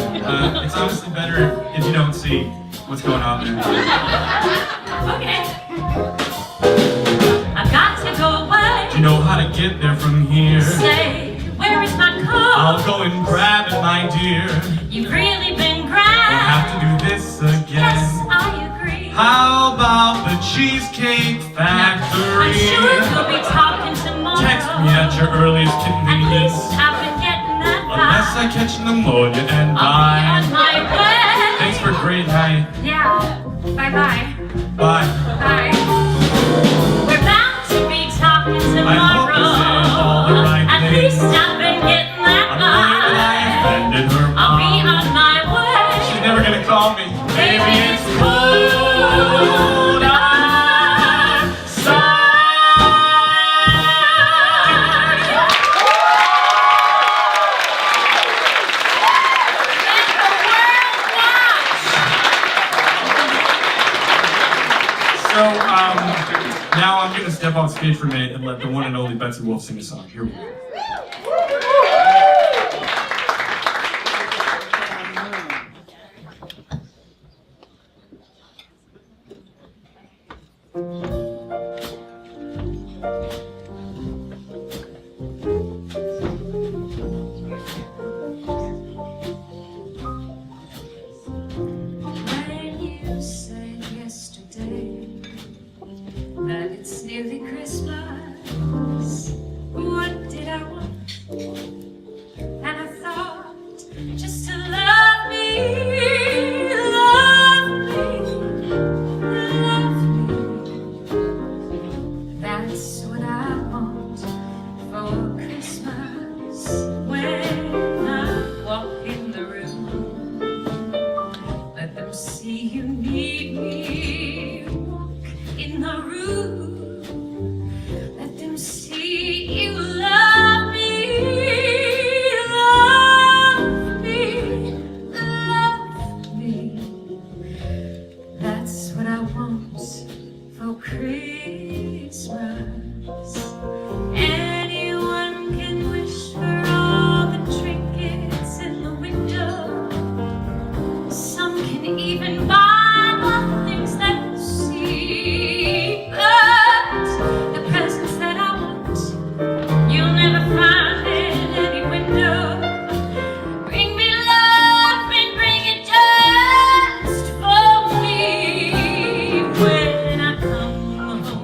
It's honestly better if you don't see what's going on. going on there. Okay. I've got to go away. Do you know how to get there from here? Say, where is my coat? I'll go and grab it, my dear. You've really been We'll grand. have to do this again. Yes, I agree. How about the Cheesecake Factory? I'm sure we'll be talking tomorrow. Text me at your earliest At convenience. least I've been getting that Unless I vibe. catch pneumonia and I'll be on die. my way. Thanks for a great night. Yeah. Bye-bye. Bye. Bye. We're bound to be talking I hope tomorrow. this is all the right At thing. least I've been getting that I'm worried that I vibe. offended her I'll be mom. on my way. She's never gonna call me. Baby, it's cold outside. So, now I'm gonna step off stage for a minute and let the one and only Betsy Wolf sing a song. Here we go. When you said yesterday that it's nearly Christmas, what did I want? And I thought just to love me, love me, love me. That's what I want for Christmas. When I walk in the room, let them see you need me. Walk in the room, let them see you love me, love me, love me. That's what I want for Christmas. Anyone can wish for all the trinkets in the window. Some can even buy the things that you see. But the presents that I want, you'll never find in any window. Bring me love and bring it just for me. When I come home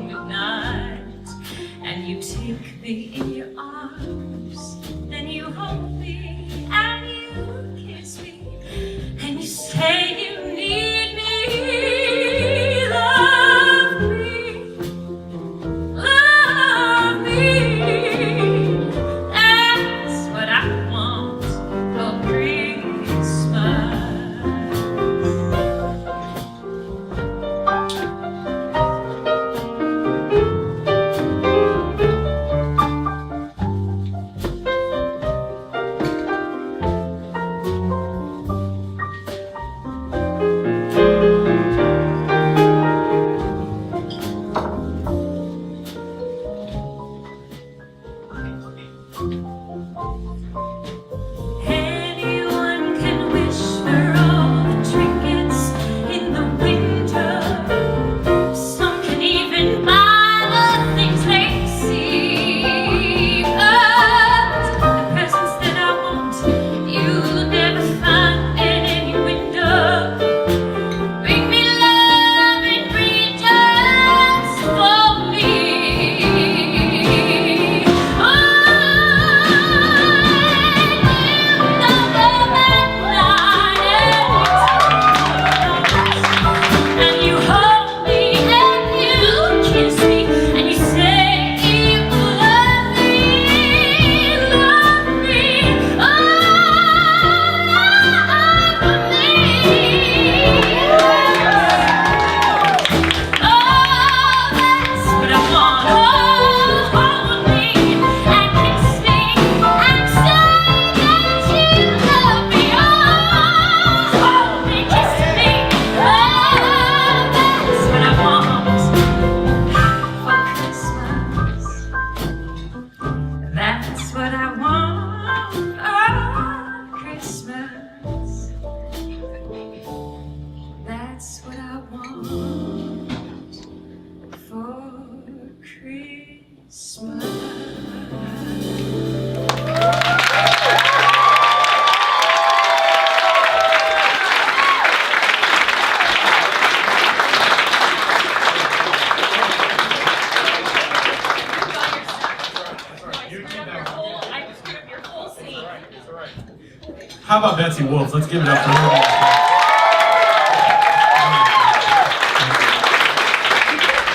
How about Betsy Wolf? Let's give it up for her.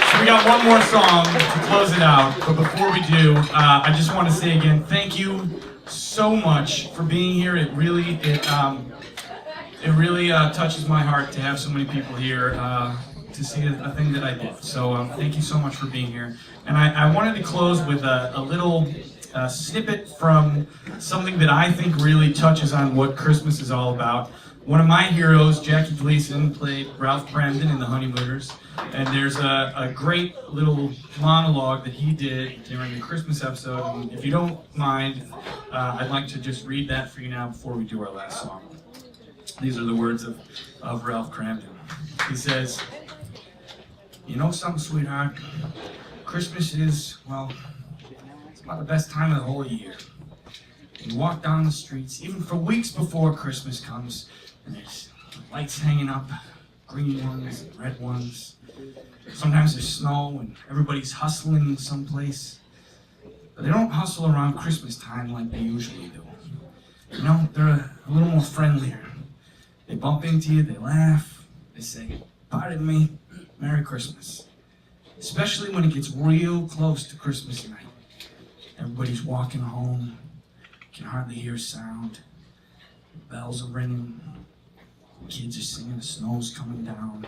So we got one more song to close it out, but before we do, I just want to say again, thank you so much for being here. It really touches my heart to have so many people here to see a thing that I did. So thank you so much for being here. And I wanted to close with a little snippet from something that I think really touches on what Christmas is all about. One of my heroes, Jackie Gleason, played Ralph Cramden in The Honeymooners, and there's a great little monologue that he did during the Christmas episode. And if you don't mind, I'd like to just read that for you now before we do our last song. These are the words of Ralph Cramden. He says, "You know something, sweetheart? Christmas is, well, it's about the best time of the whole year. You walk down the streets, even for weeks before Christmas comes, and there's lights hanging up, green ones and red ones. Sometimes there's snow and everybody's hustling someplace. But they don't hustle around Christmas time like they usually do. You know, they're a little more friendlier. They bump into you, they laugh, they say, 'Pardon me, Merry Christmas.' Especially when it gets real close to Christmas night. Everybody's walking home, can hardly hear a sound. The bells are ringing, the kids are singing, the snow's coming down.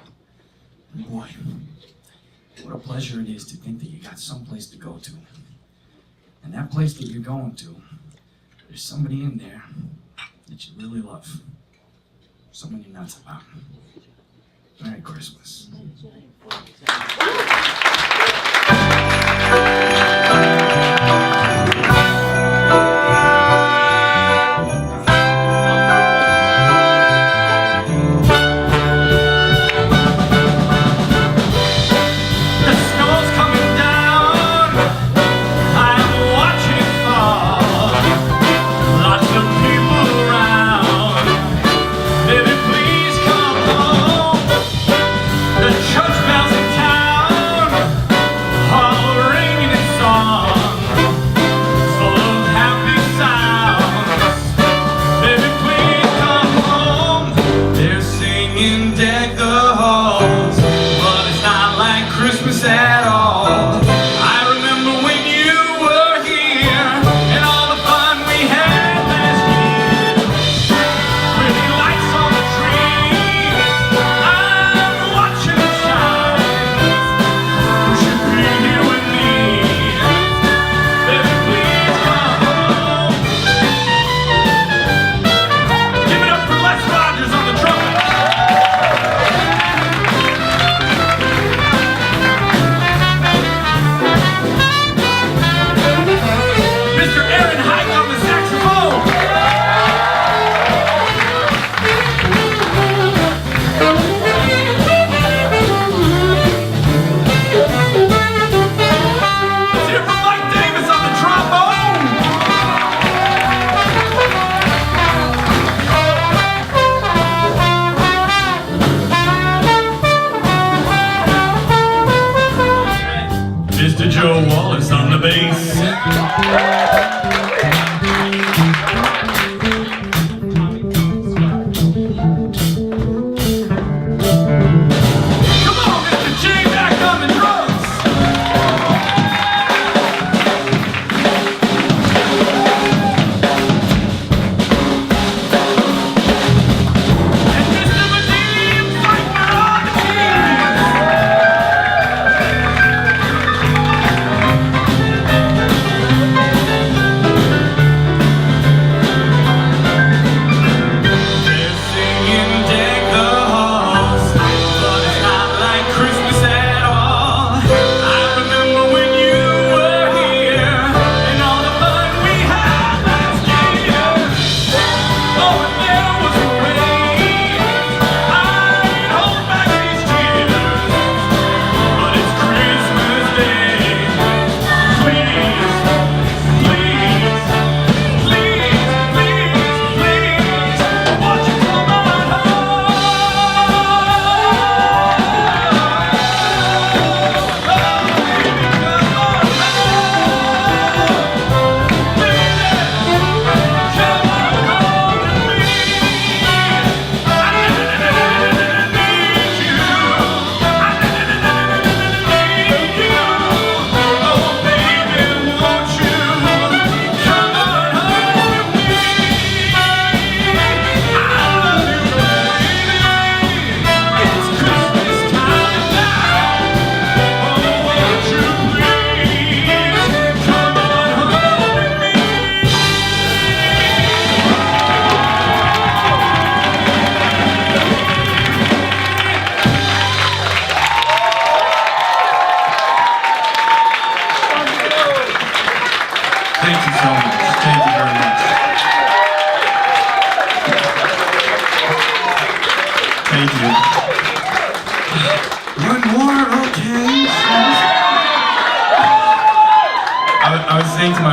And boy, what a pleasure it is to think that you got someplace to go to. And that place that you're going to, there's somebody in there that you really love. Someone you're nuts about. Merry Christmas."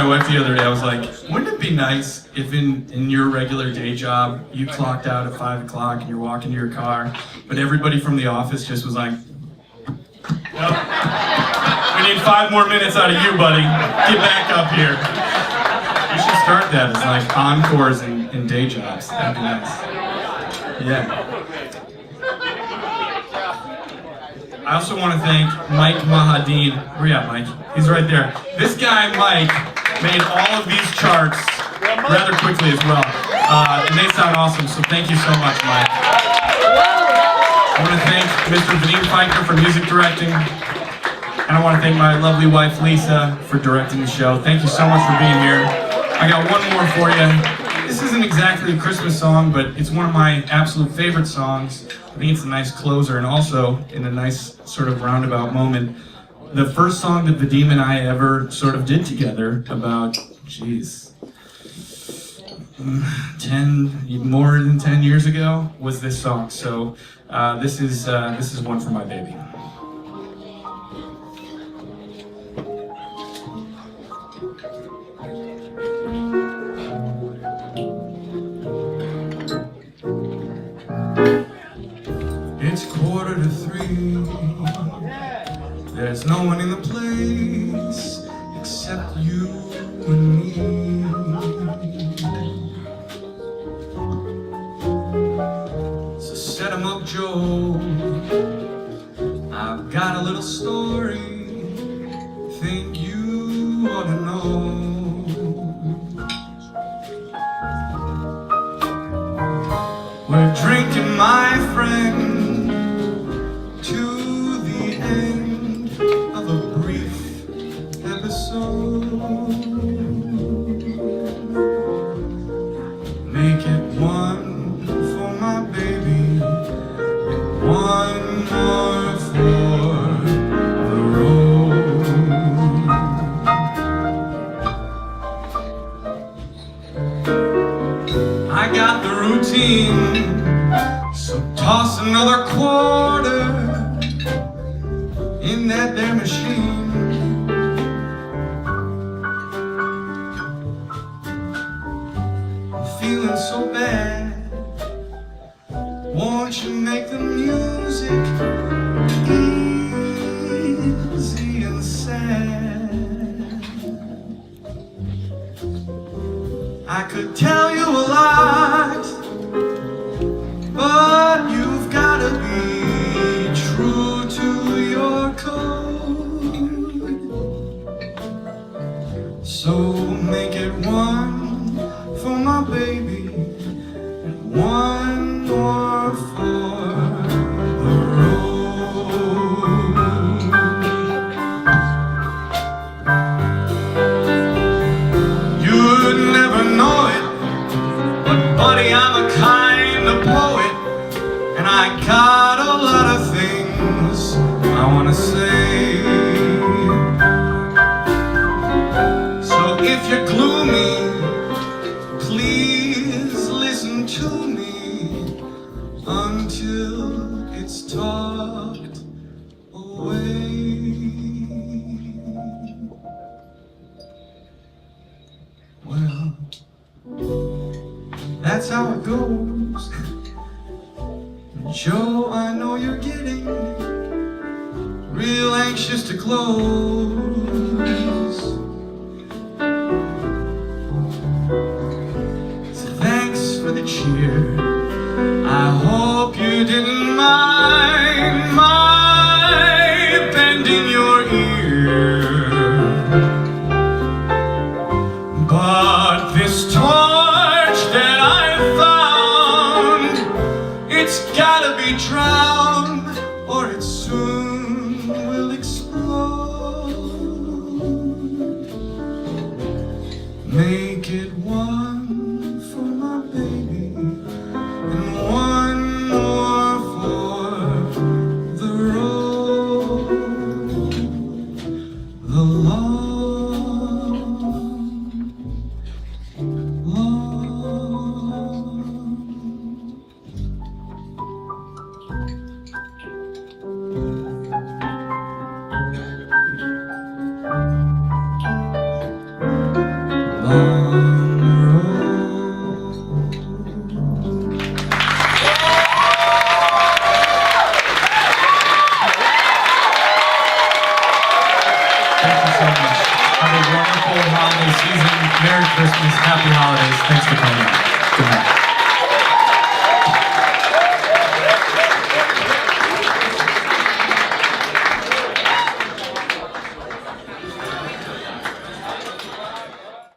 wife the other day, I was like, wouldn't it be nice if in your regular day job, you clocked out at 5 o'clock and you're walking to your car, but everybody from the office just was like, nope. We need 5 more minutes out of you, buddy. Get back up here. We should start that as like encores in day jobs. That'd be nice. Yeah. I also want to thank Mike Mahadine. Where you at, Mike? He's right there. This guy, Mike, made all of these charts rather quickly as well. And they sound awesome, so thank you so much, Mike. I want to thank Mr. Vadim Pfeiffer for music directing. And I want to thank my lovely wife, Lisa, for directing the show. Thank you so much for being here. I got one more for you. This isn't exactly a Christmas song, but it's one of my absolute favorite songs. I think it's a nice closer, and also in a nice sort of roundabout moment. The first song that Vadim and I ever sort of did together about, more than 10 years ago was this song. So this is one for my baby. It's 2:45. There's no one in the place except you and me. So set 'em up, Joe. I've got a little story think you ought to know. We're drinking, my friend, to the end of a brief episode. Make it one for my baby and one more for the road. I got the routine, so toss another quarter in that there machine. I'm feeling so bad. Won't you make the music easy and sad? I could tell you a lot, but you've gotta be true to your code. So make it one for my baby and one more for the road. You'd never know it, but buddy, I'm a kind of poet, and I got a lot of things I wanna say. So if you're gloomy, please listen to me until it's talked away. Well, that's how it goes. Joe, I know you're getting real anxious to close. So thanks for the cheer. I hope you didn't mind my bending your ear. But this torch that I found, it's gotta be drowned, or it soon will explode. Make it one for my baby and one Thank you so much. Have a wonderful holiday season. Merry Christmas. Happy holidays. Thanks for coming out. Good night.